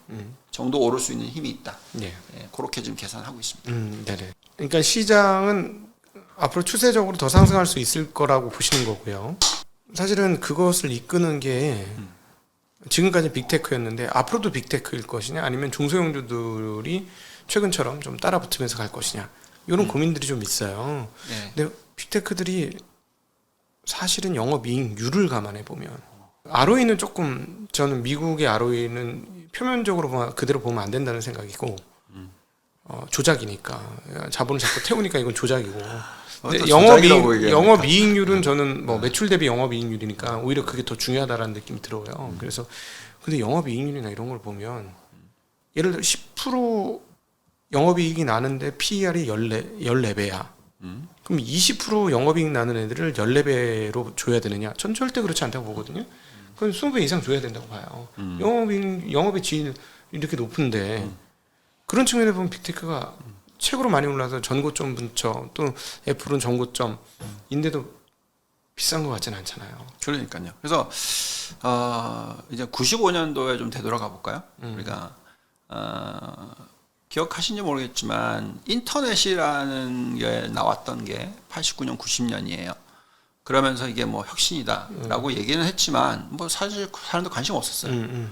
정도 오를 수 있는 힘이 있다. 예. 그렇게 지금 계산하고 있습니다. 네네. 그러니까 시장은 앞으로 추세적으로 더 상승할 수 있을 거라고 보시는 거고요. 사실은 그것을 이끄는 게 지금까지 빅테크였는데 앞으로도 빅테크일 것이냐 아니면 중소형주들이 최근처럼 좀 따라붙으면서 갈 것이냐 이런 고민들이 좀 있어요. 네. 근데 빅테크들이 사실은 영업이익률을 감안해 보면 ROE는 조금 저는 미국의 ROE는 표면적으로 그대로 보면 안 된다는 생각이고 조작이니까 자본을 자꾸 태우니까 이건 조작이고 근데 영업이익률은 저는 뭐 매출 대비 영업이익률이니까 오히려 그게 더 중요하다라는 느낌이 들어요. 그래서 근데 영업이익률이나 이런 걸 보면 예를 들어 10% 영업이익이 나는데 PER이 14배야. 그럼 20% 영업이익 나는 애들을 14배로 줘야 되느냐? 전 절대 그렇지 않다고 보거든요. 그건 20배 이상 줘야 된다고 봐요. 영업의 질이 이렇게 높은데 그런 측면에 보면 빅테크가 최고로 많이 올라서 전고점 근처 또 애플은 전고점인데도 비싼 것 같지는 않잖아요. 그러니까요. 그래서 이제 95년도에 좀 되돌아가 볼까요? 우리가 기억하신지 모르겠지만 인터넷이라는 게 나왔던 게 89년, 90년이에요. 그러면서 이게 뭐 혁신이다라고 얘기는 했지만 뭐 사실 사람도 관심 없었어요.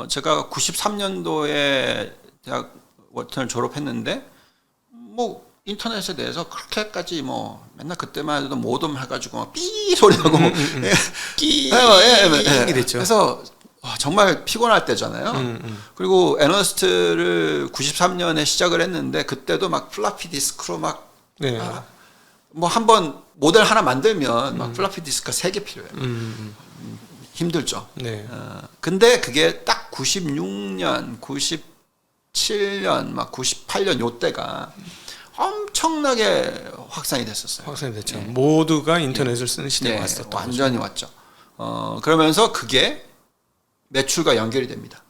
제가 93년도에 대학 워튼을 졸업했는데 뭐 인터넷에 대해서 그렇게까지 뭐 맨날 그때만 해도 모뎀 해가지고 막 삐 소리 나고 끼 됐죠. 그래서 정말 피곤할 때잖아요. 그리고 애너스트를 93년에 시작을 했는데 그때도 막 플라피 디스크로 막 뭐 한번 모델 하나 만들면 막 플라피 디스크가 3개 필요해요. 힘들죠. 네. 근데 그게 딱 96년, 97년, 막 98년 요때가 엄청나게 확산이 됐었어요. 확산이 됐죠. 모두가 인터넷을 쓰는 시대가 왔었던 거죠. 완전히 왔죠. 그러면서 그게 매출과 연결이 됩니다.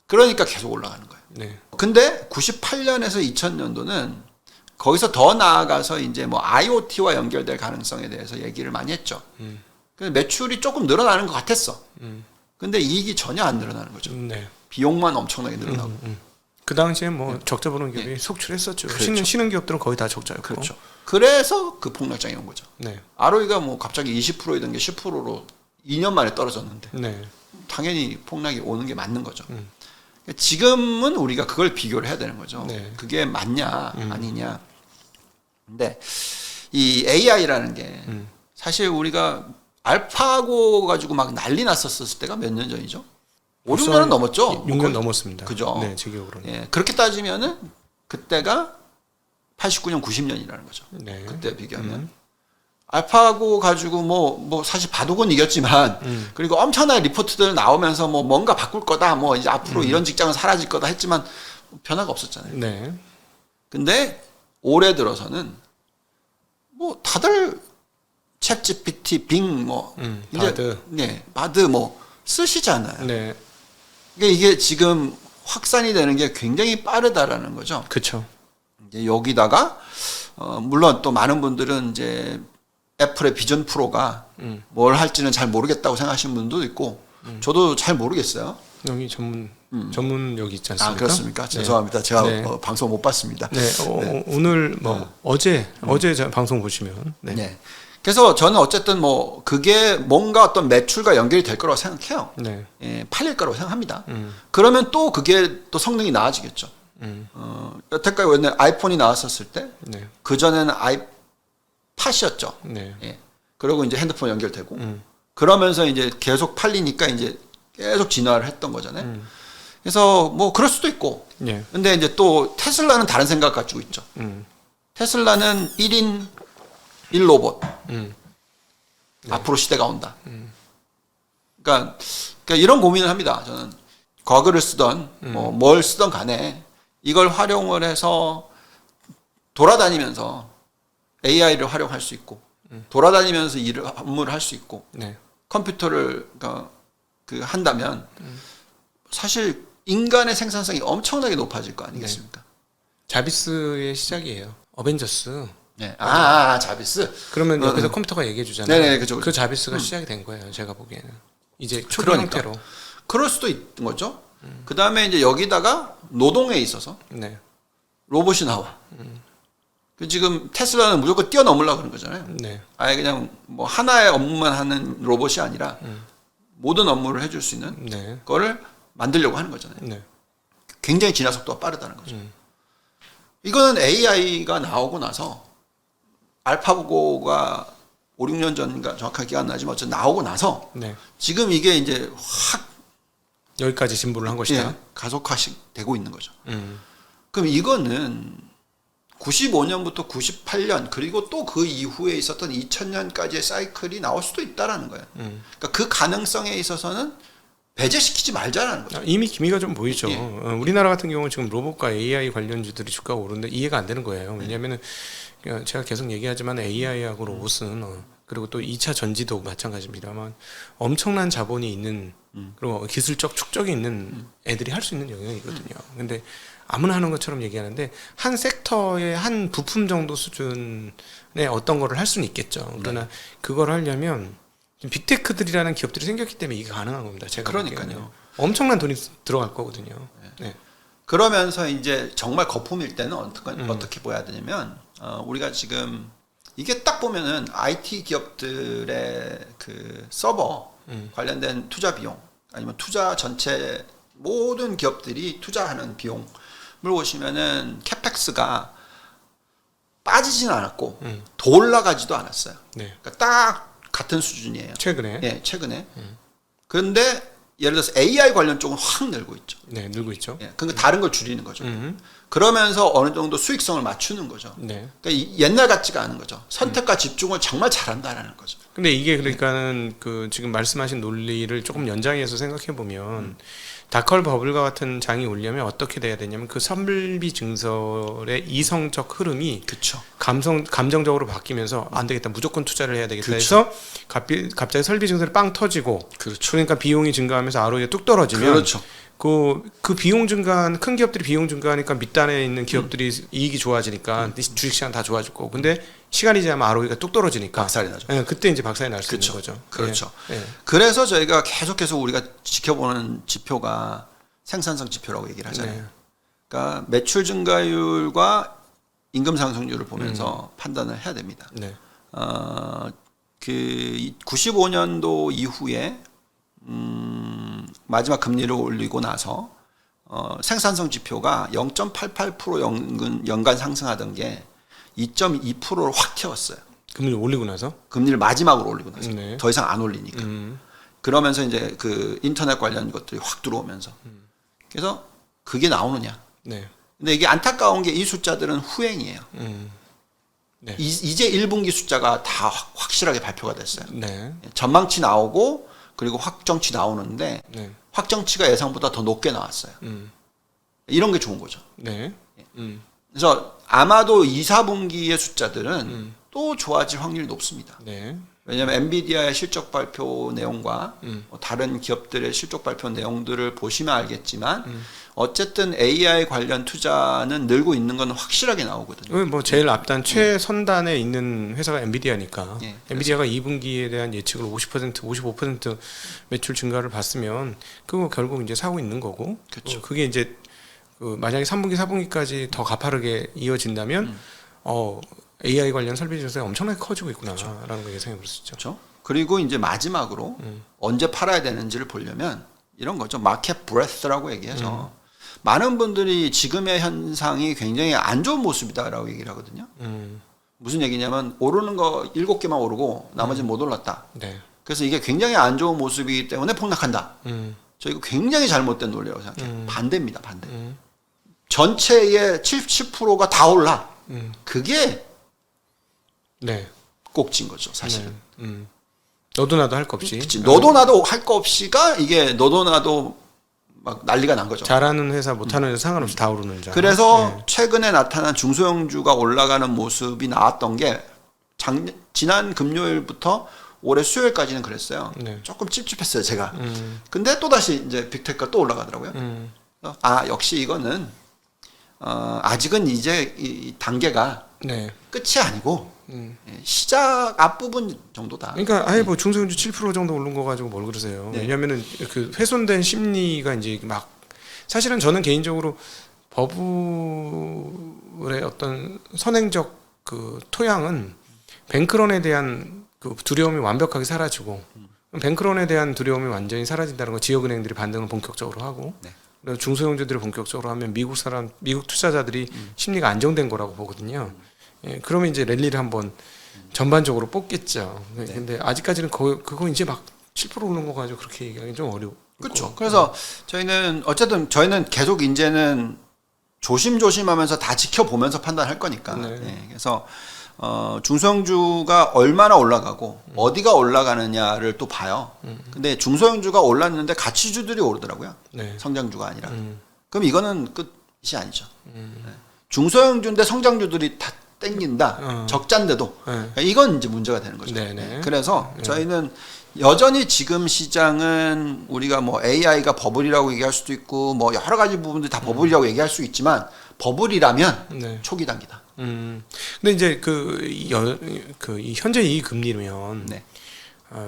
그러니까 계속 올라가는 거예요. 네. 근데 98년에서 2000년도는 거기서 더 나아가서 이제 뭐 IoT와 연결될 가능성에 대해서 얘기를 많이 했죠. 근데 매출이 조금 늘어나는 것 같았어. 근데 이익이 전혀 안 늘어나는 거죠. 네. 비용만 엄청나게 늘어나고. 그 당시에 뭐 적자 보는 기업이 속출했었죠. 그렇죠. 쉬는 기업들은 거의 다 적자였고. 그렇죠. 그래서 그 폭락장이 온 거죠. 네. ROE가 뭐 갑자기 20%이던 게 10%로 2년 만에 떨어졌는데 네. 당연히 폭락이 오는 게 맞는 거죠. 지금은 우리가 그걸 비교를 해야 되는 거죠. 네. 그게 맞냐 아니냐. 근데 이 AI라는 게 사실 우리가 알파고 가지고 막 난리 났었을 때가 몇 년 전이죠? 5, 6년은 넘었죠? 6년 넘었습니다. 그죠? 네, 제 기억으로는. 예, 그렇게 따지면은 그때가 89년, 90년이라는 거죠. 네. 그때 비교하면. 알파고 가지고 뭐 사실 바둑은 이겼지만 그리고 엄청난 리포트들 나오면서 뭐 뭔가 바꿀 거다 뭐 이제 앞으로 이런 직장은 사라질 거다 했지만 변화가 없었잖아요. 네. 근데 올해 들어서는 뭐 다들 챗 GPT, 빙 뭐 바드. 네, 바드 뭐 쓰시잖아요. 네. 그러니까 이게 지금 확산이 되는 게 굉장히 빠르다라는 거죠. 그렇죠. 이제 여기다가 물론 또 많은 분들은 이제 애플의 비전 프로가 뭘 할지는 잘 모르겠다고 생각하시는 분도 있고 저도 잘 모르겠어요. 여기 전문 여기 있지 않습니까? 아 그렇습니까? 네. 죄송합니다. 제가 네. 방송 못 봤습니다. 네. 오늘 뭐 어제 방송 보시면 네. 네. 그래서 저는 어쨌든 뭐 그게 뭔가 어떤 매출과 연결이 될 거라고 생각해요. 네. 예, 팔릴 거라고 생각합니다. 그러면 또 그게 또 성능이 나아지겠죠. 여태까지 옛날 아이폰이 나왔었을 때 네. 그전에는 아이팟이었죠. 네. 예. 그리고 이제 핸드폰 연결되고 그러면서 이제 계속 팔리니까 이제 계속 진화를 했던 거잖아요. 그래서 뭐 그럴 수도 있고. 네. 근데 이제 또 테슬라는 다른 생각 가지고 있죠. 테슬라는 1인 1로봇. 앞으로 시대가 온다. 그러니까 이런 고민을 합니다. 저는 과거를 쓰던 뭐 뭘 쓰던 간에 이걸 활용을 해서 돌아다니면서 AI를 활용할 수 있고 돌아다니면서 업무를 할 수 있고 네. 컴퓨터를 한다면 사실 인간의 생산성이 엄청나게 높아질 거 아니겠습니까? 자비스의 시작이에요. 어벤져스. 네. 자비스. 그러면 옆에서 컴퓨터가 얘기해 주잖아요. 네네, 그죠. 그 자비스가 시작이 된 거예요. 제가 보기에는. 이제 초기 그러니까. 형태로. 그럴 수도 있는 거죠. 그 다음에 이제 여기다가 노동에 있어서 네. 로봇이 나와. 지금 테슬라는 무조건 뛰어넘으려고 그런 거잖아요. 네. 아예 그냥 뭐 하나의 업무만 하는 로봇이 아니라 모든 업무를 해줄 수 있는 네. 거를 만들려고 하는 거잖아요. 네. 굉장히 진화 속도가 빠르다는 거죠. 이거는 AI가 나오고 나서 알파고가 5, 6년 전인가 정확하게 기억 안 나지만 어쨌든 나오고 나서 네. 지금 이게 이제 확 여기까지 진보를 한 것이다. 가속화되고 있는 거죠. 그럼 이거는 95년부터 98년 그리고 또 그 이후에 있었던 2000년까지의 사이클이 나올 수도 있다라는 거예요. 그러니까 그 가능성에 있어서는 배제시키지 말자라는 거죠. 이미 기미가 좀 보이죠. 예. 우리나라 같은 경우는 지금 로봇과 AI 관련주들이 주가가 오르는데 이해가 안 되는 거예요. 왜냐하면은 제가 계속 얘기하지만 AI하고 로봇은 그리고 또 2차 전지도 마찬가지입니다만 엄청난 자본이 있는 그리고 기술적 축적이 있는 애들이 할 수 있는 영역이거든요. 근데 아무나 하는 것처럼 얘기하는데 한 섹터의 한 부품 정도 수준의 어떤 거를 할 수는 있겠죠. 그러나 그걸 하려면 빅테크들이라는 기업들이 생겼기 때문에 이게 가능한 겁니다. 제가 그러니까요. 보기에는. 엄청난 돈이 들어갈 거거든요. 네. 그러면서 이제 정말 거품일 때는 어떻게 보여야 되냐면 우리가 지금 이게 딱 보면은 IT 기업들의 그 서버 관련된 투자 비용 아니면 투자 전체 모든 기업들이 투자하는 비용을 보시면은 캐펙스가 빠지지는 않았고 더 올라가지도 않았어요. 네. 그러니까 딱 같은 수준이에요. 최근에. 예, 최근에. 그런데 예를 들어서 AI 관련 쪽은 확 늘고 있죠. 네, 늘고 있죠. 예, 그러니까 다른 걸 줄이는 거죠. 그러면서 어느 정도 수익성을 맞추는 거죠. 네. 그러니까 옛날 같지가 않은 거죠. 선택과 집중을 정말 잘한다라는 거죠. 근데 이게 그러니까는 그 지금 말씀하신 논리를 조금 연장해서 생각해 보면 다컬 버블과 같은 장이 오려면 어떻게 돼야 되냐면 그 선불비 증설의 이성적 흐름이 그렇죠. 감정적으로 바뀌면서 안 되겠다 무조건 투자를 해야 되겠다 그렇죠. 해서 갑자기 설비 증설이 빵 터지고 그렇죠. 그러니까 비용이 증가하면서 ROE가 뚝 떨어지면 그렇죠. 그 비용 증가한 큰 기업들이 비용 증가하니까 밑단에 있는 기업들이 이익이 좋아지니까 주식시장 다 좋아지고 근데 시간이 지나면 ROE가 뚝 떨어지니까 박살이 나죠. 예, 그때 이제 박살이 날 수 있는 그렇죠. 거죠. 그렇죠. 예, 예. 그래서 저희가 계속해서 우리가 지켜보는 지표가 생산성 지표라고 얘기를 하잖아요. 네. 그러니까 매출 증가율과 임금 상승률을 보면서 판단을 해야 됩니다. 네. 그 95년도 이후에 마지막 금리를 올리고 나서 생산성 지표가 0.88% 연간 상승하던 게 2.2%를 확 튀었어요. 금리를 올리고 나서? 금리를 마지막으로 올리고 나서 네. 더 이상 안 올리니까. 그러면서 이제 그 인터넷 관련 것들이 확 들어오면서 그래서 그게 나오느냐. 네. 근데 이게 안타까운 게 이 숫자들은 후행이에요. 네. 이제 1분기 숫자가 다 확실하게 발표가 됐어요. 네. 전망치 나오고 그리고 확정치 나오는데 네. 확정치가 예상보다 더 높게 나왔어요. 이런 게 좋은 거죠. 네. 그래서 아마도 2, 4분기의 숫자들은 또 좋아질 확률이 높습니다. 네. 왜냐하면 엔비디아의 실적 발표 내용과 다른 기업들의 실적 발표 내용들을 보시면 알겠지만 어쨌든 AI 관련 투자는 늘고 있는 건 확실하게 나오거든요. 뭐 제일 앞단 최선단에 있는 회사가 엔비디아니까 예, 엔비디아가 2분기에 대한 예측을 50%, 55% 매출 증가를 봤으면 그거 결국 이제 사고 있는 거고 그렇죠. 그게 이제 그 만약에 3분기, 4분기까지 더 가파르게 이어진다면 AI 관련 설비 증세가 엄청나게 커지고 있구나라는 걸 예상해 볼 수 있죠. 그렇죠. 그리고 이제 마지막으로 언제 팔아야 되는지를 보려면 이런 거죠. 마켓 브레스라고 얘기해서 많은 분들이 지금의 현상이 굉장히 안 좋은 모습이다라고 얘기를 하거든요. 무슨 얘기냐면 오르는 거 7개만 오르고 나머지는 못 올랐다. 네. 그래서 이게 굉장히 안 좋은 모습이기 때문에 폭락한다. 저 이거 굉장히 잘못된 논리라고 생각해요. 반대입니다. 반대. 전체의 70%가 다 올라. 그게 네. 꼭진 거죠, 사실은. 너도 나도 할 거 없이. 그치. 너도 나도 할 거 없이가 이게 너도 나도 막 난리가 난 거죠. 잘하는 회사 못하는 회사 상관없이 다 오르는 자. 그래서 최근에 나타난 중소형주가 올라가는 모습이 나왔던 게 지난 금요일부터 올해 수요일까지는 그랬어요. 네. 조금 찝찝했어요, 제가. 근데 또 다시 이제 빅테크가 또 올라가더라고요. 역시 이거는 아직은 이제 이 단계가 네. 끝이 아니고 시작 앞부분 정도다. 그러니까 아예 뭐 중소형주 7% 정도 오른 거 가지고 뭘 그러세요? 네. 왜냐면은 그 훼손된 심리가 이제 막 사실은 저는 개인적으로 버블의 어떤 선행적 그 토양은 뱅크런에 대한 그 두려움이 완벽하게 사라지고 뱅크런에 대한 두려움이 완전히 사라진다는 거 지역은행들이 반등을 본격적으로 하고 네. 그리고 중소형주들이 본격적으로 하면 미국 투자자들이 심리가 안정된 거라고 보거든요. 예, 그러면 이제 랠리를 한번 전반적으로 뽑겠죠. 네. 근데 아직까지는 그거 이제 막 7% 오는 거 가지고 그렇게 얘기하기 좀 어려워. 그렇죠. 그래서 저희는 계속 이제는 조심조심하면서 다 지켜보면서 판단할 거니까. 네. 네. 그래서 중소형주가 얼마나 올라가고 어디가 올라가느냐를 또 봐요. 근데 중소형주가 올랐는데 가치주들이 오르더라고요. 네. 성장주가 아니라. 그럼 이거는 끝이 아니죠. 네. 중소형주인데 성장주들이 다 땡긴다. 적자인데도. 네. 이건 이제 문제가 되는 거죠. 네, 네. 네. 그래서 저희는 여전히 지금 시장은 우리가 뭐 AI가 버블이라고 얘기할 수도 있고 뭐 여러 가지 부분들이 다 버블이라고 얘기할 수 있지만 버블이라면 네. 초기 단계다. 근데 이제 이 현재 이 금리면 네.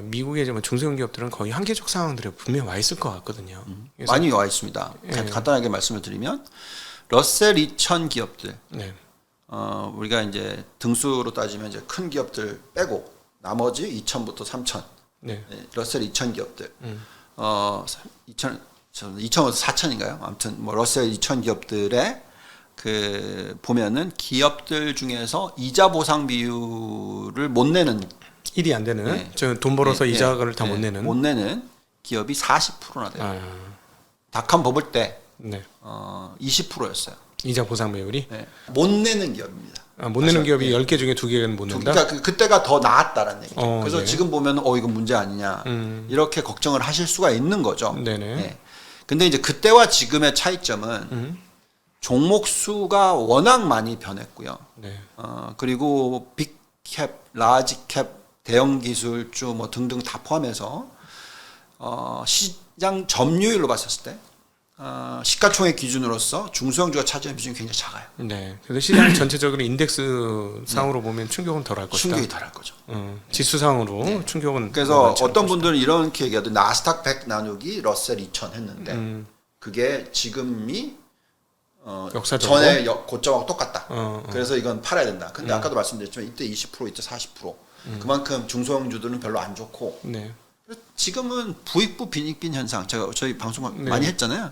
미국의 이제 뭐 중소형 기업들은 거의 한계적 상황들이 분명히 와 있을 것 같거든요. 그래서 많이 와 있습니다. 간단하게 말씀을 드리면 러셀 2000 기업들 네. 우리가 이제 등수로 따지면 이제 큰 기업들 빼고 나머지 2000부터 3000 네. 러셀 2000 기업들 2000부터 4000인가요? 아무튼 뭐 러셀 2000 기업들의 그 보면은 기업들 중에서 이자 보상 비율을 못 내는 1이 안 되는 네. 저 돈 벌어서 네, 이자를 다 네, 못 내는 못 내는 기업이 40%나 돼요. 아, 닷컴 버블 때 네. 20%였어요. 이자 보상 비율이 네. 못 내는 기업입니다. 못 내는 기업이 네. 10개 중에 2개는 못 낸다. 그러니까 그때가 더 나았다라는 얘기죠. 그래서 네. 지금 보면 이거 문제 아니냐 이렇게 걱정을 하실 수가 있는 거죠. 네네. 네. 근데 이제 그때와 지금의 차이점은 종목 수가 워낙 많이 변했고요. 네. 그리고 빅캡, 라지캡, 대형 기술주 뭐 등등 다 포함해서 시장 점유율로 봤었을 때 시가총액 기준으로서 중소형주가 차지하는 비중이 굉장히 작아요. 네. 그래서 시장 전체적으로 인덱스 상으로 보면 충격은 덜할 것이다. 충격이 덜할 거죠. 지수상으로 충격은 그래서 많지 않을 어떤 것이다. 분들은 이렇게 얘기하던데 나스닥 100 나누기 러셀 2000 했는데 그게 지금이 역사적으로? 전에 고점하고 똑같다. 어. 그래서 이건 팔아야 된다. 근데 아까도 말씀드렸지만 이때 20%, 이때 40%. 그만큼 중소형주들은 별로 안 좋고 네. 지금은 부익부 빈익빈 현상 저희 방송 네. 많이 했잖아요.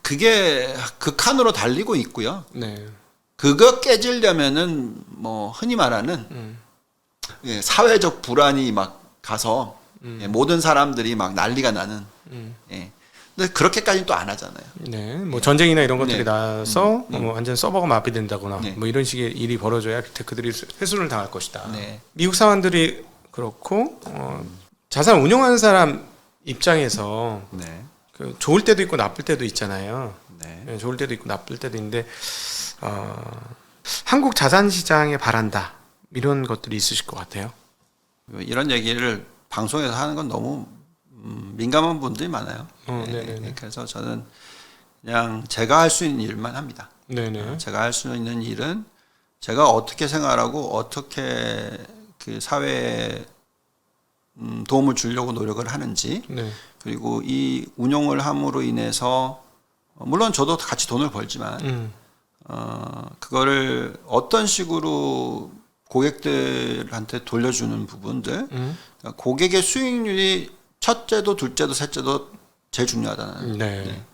그게 극한으로 달리고 있고요. 네. 그거 깨지려면은 뭐 흔히 말하는 예, 사회적 불안이 막 가서 예, 모든 사람들이 막 난리가 나는. 예. 근데 그렇게까지는 또 안 하잖아요. 네, 뭐 전쟁이나 이런 것들이 네. 나서 뭐 완전 서버가 마비된다거나 네. 뭐 이런 식의 일이 벌어져야 그들이 회수를 당할 것이다. 네. 미국 사원들이 그렇고 자산 운용하는 사람 입장에서 네. 그 좋을 때도 있고 나쁠 때도 있잖아요. 네. 네, 좋을 때도 있고 나쁠 때도 있는데 한국 자산 시장에 바란다 이런 것들이 있으실 것 같아요. 이런 얘기를 방송에서 하는 건 너무 민감한 분들이 많아요. 네네네. 그래서 저는 그냥 제가 할 수 있는 일만 합니다. 네네. 제가 할 수 있는 일은 제가 어떻게 생활하고 어떻게 그 사회에 도움을 주려고 노력을 하는지 네. 그리고 이 운용을 함으로 인해서 물론 저도 같이 돈을 벌지만 그거를 어떤 식으로 고객들한테 돌려주는 부분들 그러니까 고객의 수익률이 첫째도 둘째도 셋째도 제일 중요하다는 네.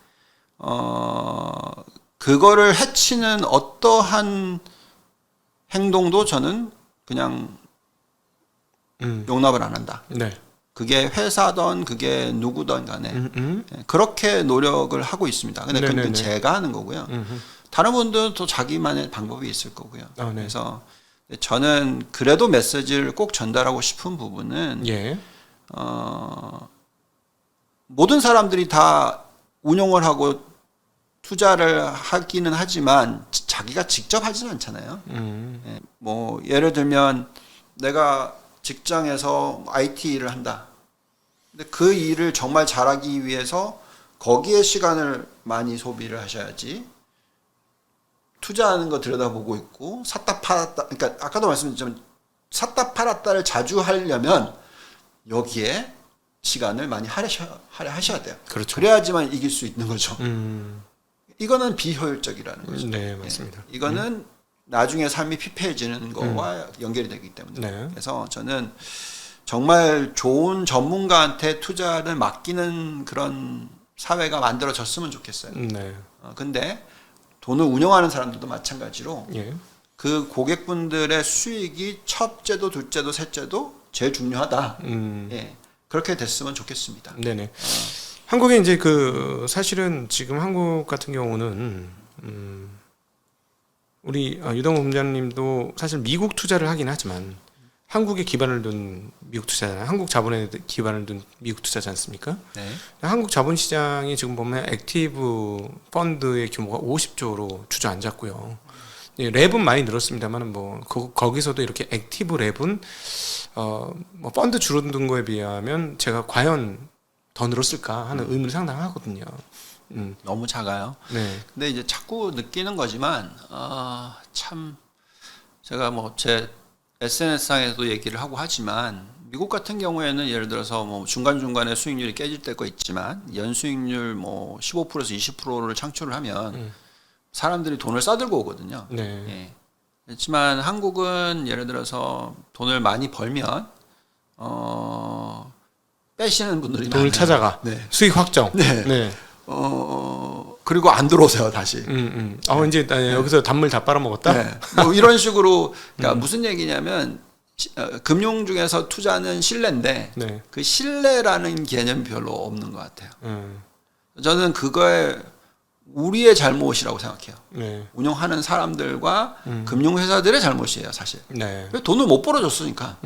그거를 해치는 어떠한 행동도 저는 그냥 용납을 안 한다. 네. 그게 회사든 그게 누구든 간에 그렇게 노력을 하고 있습니다. 근데 그건 제가 하는 거고요. 다른 분들은 또 자기만의 방법이 있을 거고요. 네. 그래서 저는 그래도 메시지를 꼭 전달하고 싶은 부분은 예. 모든 사람들이 다 운용을 하고 투자를 하기는 하지만 자기가 직접 하지는 않잖아요. 예, 뭐 예를 들면 내가 직장에서 IT 일을 한다. 근데 그 일을 정말 잘하기 위해서 거기에 시간을 많이 소비를 하셔야지. 투자하는 거 들여다보고 있고 샀다 팔았다. 그러니까 아까도 말씀드렸지만 샀다 팔았다를 자주 하려면 여기에 시간을 많이 할애하셔야 돼요. 그렇죠. 그래야지만 이길 수 있는 거죠. 이거는 비효율적이라는 거죠. 네, 맞습니다. 예, 이거는 나중에 삶이 피폐해지는 거와 연결이 되기 때문에. 네. 그래서 저는 정말 좋은 전문가한테 투자를 맡기는 그런 사회가 만들어졌으면 좋겠어요. 네. 근데 돈을 운영하는 사람들도 마찬가지로 예. 그 고객분들의 수익이 첫째도 둘째도 셋째도 제일 중요하다. 예. 그렇게 됐으면 좋겠습니다. 네네. 한국에 이제 그 사실은 지금 한국 같은 경우는 우리 유동호 본부장님도 사실 미국 투자를 하긴 하지만 한국에 기반을 둔 미국 투자잖아요. 한국 자본에 기반을 둔 미국 투자지 않습니까? 네. 한국 자본 시장이 지금 보면 액티브 펀드의 규모가 50조로 주저앉았고요. 예, 랩은 많이 늘었습니다만 뭐 거기서도 이렇게 액티브 랩은 뭐 펀드 줄어든 거에 비하면 제가 과연 더 늘었을까 하는 의문이 상당하거든요. 너무 작아요. 네. 근데 이제 자꾸 느끼는 거지만 참 제가 뭐 제 SNS상에도 얘기를 하고 하지만 미국 같은 경우에는 예를 들어서 뭐 중간중간에 수익률이 깨질 때가 있지만 연수익률 뭐 15%에서 20%를 창출을 하면 사람들이 돈을 싸들고 오거든요. 네. 예. 그렇지만 한국은 예를 들어서 돈을 많이 벌면 빼시는 분들이 돈을 많아요. 찾아가. 네. 수익 확정. 네. 네. 그리고 안 들어오세요 다시. 이제 여기서 단물 다 빨아먹었다. 네. 뭐 이런 식으로 그러니까 무슨 얘기냐면 금융 중에서 투자는 신뢰인데 네. 그 신뢰라는 개념이 별로 없는 것 같아요. 음. 저는 그거에 우리의 잘못이라고 생각해요. 네. 운영하는 사람들과 금융회사들의 잘못이에요, 사실. 네. 왜 돈을 못 벌어줬으니까.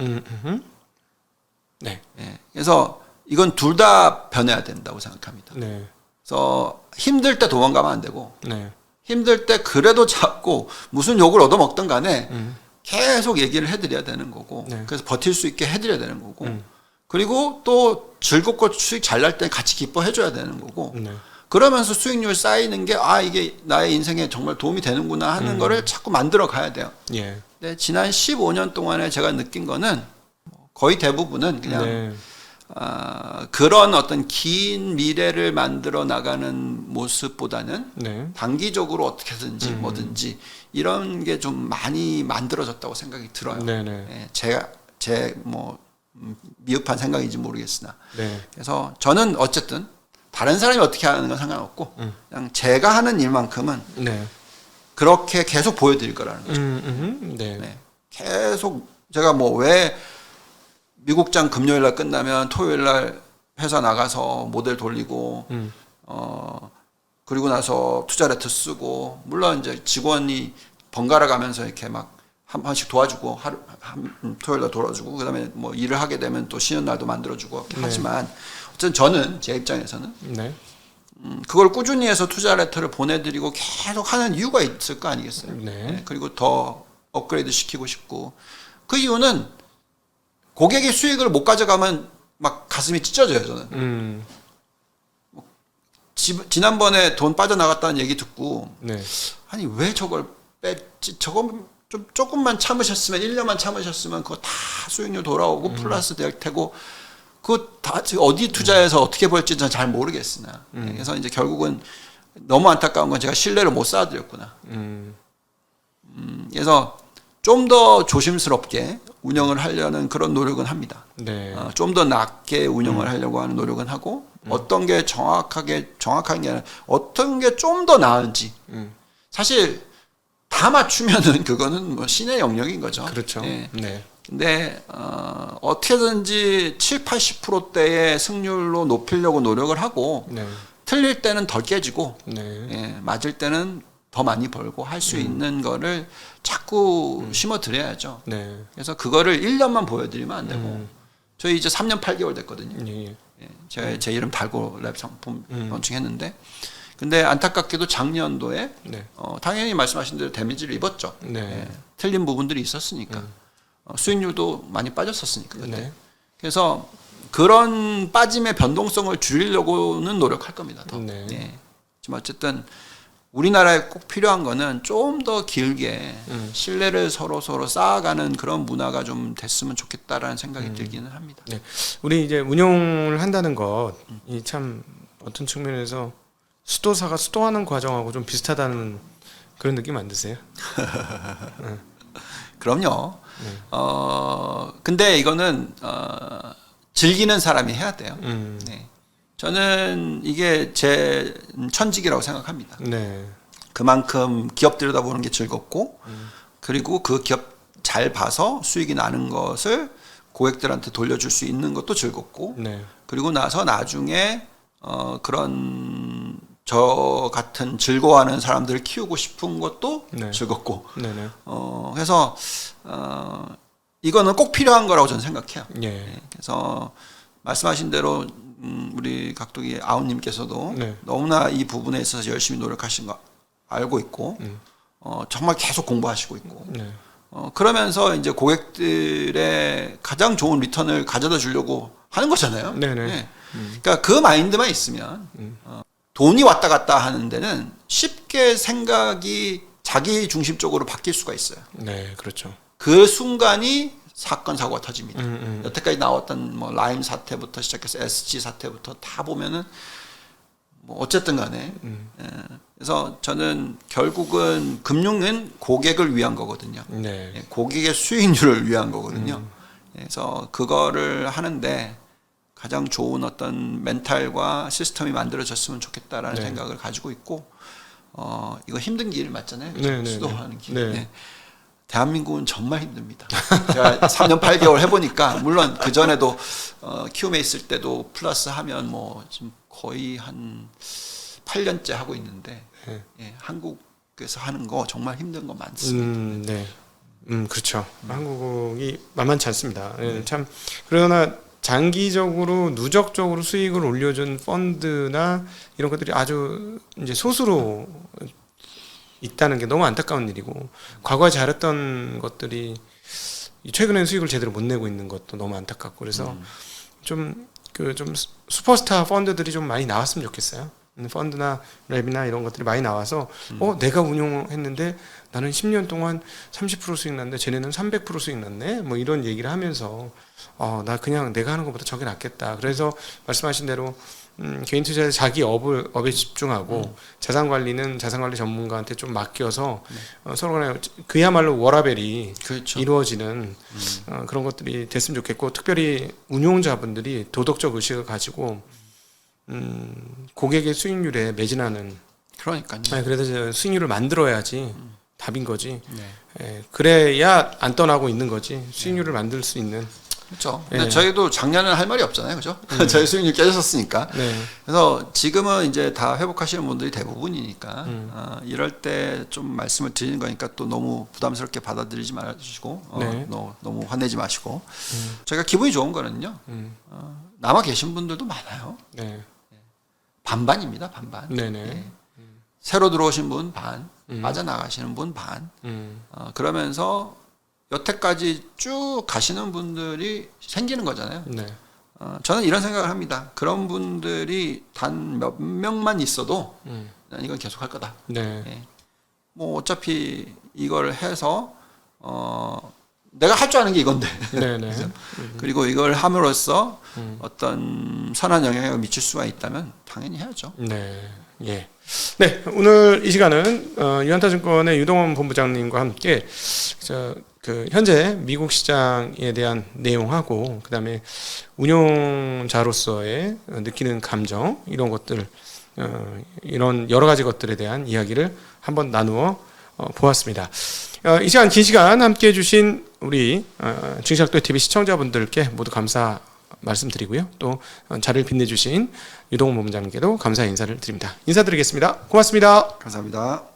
네. 예. 그래서 이건 둘 다 변해야 된다고 생각합니다. 네. 그래서 힘들 때 도망가면 안 되고 네. 힘들 때 그래도 잡고 무슨 욕을 얻어먹든 간에 계속 얘기를 해드려야 되는 거고 네. 그래서 버틸 수 있게 해드려야 되는 거고 그리고 또 즐겁고 수익 잘 날 때 같이 기뻐해줘야 되는 거고 네. 그러면서 수익률 쌓이는 게 이게 나의 인생에 정말 도움이 되는구나 하는 거를 자꾸 만들어 가야 돼요. 예. 근데 지난 15년 동안에 제가 느낀 거는 거의 대부분은 그냥 네. 그런 어떤 긴 미래를 만들어 나가는 모습보다는 네. 단기적으로 어떻게든지 뭐든지 이런 게 좀 많이 만들어졌다고 생각이 들어요. 네네. 예, 제 미흡한 생각인지 모르겠으나. 네. 그래서 저는 어쨌든 다른 사람이 어떻게 하는 건 상관없고 그냥 제가 하는 일만큼은 네. 그렇게 계속 보여드릴 거라는 거죠. 네. 네. 계속 제가 뭐 왜 미국장 금요일 날 끝나면 토요일 날 회사 나가서 모델 돌리고 그리고 나서 투자 레터 쓰고 물론 이제 직원이 번갈아 가면서 이렇게 막 한 번씩 도와주고 토요일 날 도와주고 그다음에 뭐 일을 하게 되면 또 쉬는 날도 만들어주고 하지만 어쨌든 저는 제 입장에서는 네. 그걸 꾸준히 해서 투자 레터를 보내드리고 계속 하는 이유가 있을 거 아니겠어요? 네. 그리고 더 업그레이드 시키고 싶고 그 이유는 고객의 수익을 못 가져가면 막 가슴이 찢어져요 저는. 지난번에 돈 빠져나갔다는 얘기 듣고 네. 아니 왜 저걸 뺐지? 저거 좀 조금만 참으셨으면 1년만 참으셨으면 그거 다 수익률 돌아오고 플러스 될 테고 그거 다 어디 투자해서 어떻게 벌지 저는 잘 모르겠으나 그래서 이제 결국은 너무 안타까운 건 제가 신뢰를 못 쌓아드렸구나. 그래서 좀 더 조심스럽게 운영을 하려는 그런 노력은 합니다. 네. 좀 더 낮게 운영을 하려고 하는 노력은 하고 어떤 게 정확한 게 아니라 어떤 게 좀 더 나은지 사실 다 맞추면은 그거는 뭐 신의 영역인 거죠. 그렇죠. 예. 네. 근데 어떻게든지 7, 80%대의 승률로 높이려고 노력을 하고 네. 틀릴 때는 덜 깨지고 네. 예, 맞을 때는 더 많이 벌고 할 수 있는 거를 자꾸 심어 드려야죠. 네. 그래서 그거를 1년만 보여드리면 안 되고 저희 이제 3년 8개월 됐거든요. 예. 예, 제 이름 달고 랩 상품 런칭했는데 근데 안타깝게도 작년도에 네. 당연히 말씀하신 대로 데미지를 입었죠. 네. 예, 틀린 부분들이 있었으니까 수익률도 많이 빠졌었으니까 그때. 네. 그래서 그런 빠짐의 변동성을 줄이려고는 노력할 겁니다. 더. 네. 예. 지금 어쨌든 우리나라에 꼭 필요한 거는 좀 더 길게 신뢰를 서로 쌓아가는 그런 문화가 좀 됐으면 좋겠다라는 생각이 들기는 합니다. 네. 우리 이제 운용을 한다는 것이 참 어떤 측면에서 수도사가 수도하는 과정하고 좀 비슷하다는 그런 느낌 안 드세요? 그럼요. 근데 이거는 즐기는 사람이 해야 돼요. 네. 저는 이게 제 천직이라고 생각합니다. 네. 그만큼 기업 들여다보는 게 즐겁고 그리고 그 기업 잘 봐서 수익이 나는 것을 고객들한테 돌려줄 수 있는 것도 즐겁고 네. 그리고 나서 나중에 그런 저 같은 즐거워하는 사람들을 키우고 싶은 것도 네. 즐겁고 네네. 그래서 이거는 꼭 필요한 거라고 저는 생각해요. 예. 그래서 말씀하신 대로 우리 각도기 아우님께서도 네. 너무나 이 부분에 있어서 열심히 노력하신 거 알고 있고 정말 계속 공부하시고 있고 네. 그러면서 이제 고객들의 가장 좋은 리턴을 가져다 주려고 하는 거잖아요. 네네. 네. 그러니까 그 마인드만 있으면 돈이 왔다 갔다 하는 데는 쉽게 생각이 자기 중심적으로 바뀔 수가 있어요. 네, 그렇죠. 그 순간이 사건 사고가 터집니다. 음. 여태까지 나왔던 뭐 라임 사태부터 시작해서 SG 사태부터 다 보면은 뭐 어쨌든 간에 예. 그래서 저는 결국은 금융은 고객을 위한 거거든요. 네. 예, 고객의 수익률을 위한 거거든요. 그래서 그거를 하는데 가장 좋은 어떤 멘탈과 시스템이 만들어졌으면 좋겠다라는 네. 생각을 가지고 있고 이거 힘든 길 맞잖아요. 네, 네, 수도하는 길. 네. 예. 대한민국은 정말 힘듭니다. 제가 3년 8개월 해보니까 물론 그 전에도 키움에 있을 때도 플러스 하면 뭐 지금 거의 한 8년째 하고 있는데 네. 예, 한국에서 하는 거 정말 힘든 거 많습니다. 네. 그렇죠. 한국이 만만치 않습니다. 예, 참 그러나 장기적으로 누적적으로 수익을 올려준 펀드나 이런 것들이 아주 이제 소수로 있다는 게 너무 안타까운 일이고 과거에 잘했던 것들이 최근에 수익을 제대로 못 내고 있는 것도 너무 안타깝고 그래서 좀 슈퍼스타 펀드들이 좀 많이 나왔으면 좋겠어요. 펀드나 랩이나 이런 것들이 많이 나와서 내가 운용했는데 나는 10년 동안 30% 수익 났는데 쟤네는 300% 수익 났네 뭐 이런 얘기를 하면서 나 그냥 내가 하는 것보다 저게 낫겠다. 그래서 말씀하신 대로 개인 투자에 자기 업에 집중하고 자산 관리는 자산 관리 전문가한테 좀 맡겨서 서로 간에 그야말로 워라밸이 그렇죠. 이루어지는 그런 것들이 됐으면 좋겠고, 특별히 운용자분들이 도덕적 의식을 가지고 고객의 수익률에 매진하는, 그러니까요. 그래서 수익률을 만들어야지 답인 거지. 네. 그래야 안 떠나고 있는 거지. 수익률을 만들 수 있는. 그렇죠. 근데 저희도 작년에는 할 말이 없잖아요, 그죠? 저희 수익률 깨졌었으니까. 네. 그래서 지금은 이제 다 회복하시는 분들이 대부분이니까 이럴 때 좀 말씀을 드리는 거니까 또 너무 부담스럽게 받아들이지 말아주시고 네. 너무 화내지 마시고 저희가 기분이 좋은 거는요. 남아 계신 분들도 많아요. 네. 반반입니다, 반반. 네네. 예. 새로 들어오신 분 반, 빠져나가시는 분 반. 그러면서 여태까지 쭉 가시는 분들이 생기는 거잖아요. 네. 저는 이런 생각을 합니다. 그런 분들이 단 몇 명만 있어도 난 이건 계속 할 거다. 네. 예. 뭐 어차피 이걸 해서 내가 할 줄 아는 게 이건데. 네네. 그리고 이걸 함으로써 어떤 선한 영향을 미칠 수가 있다면 당연히 해야죠. 네. 예. 네. 오늘 이 시간은 유한타증권의 유동원 본부장님과 함께 현재 미국 시장에 대한 내용하고 그다음에 운용자로서의 느끼는 감정 이런 것들 이런 여러 가지 것들에 대한 이야기를 한번 나누어 보았습니다. 이 시간 긴 시간 함께해 주신 우리 증시학도 TV 시청자분들께 모두 감사 말씀드리고요. 또 자리를 빛내주신 유동훈 본부장님께도 감사의 인사를 드립니다. 인사드리겠습니다. 고맙습니다. 감사합니다.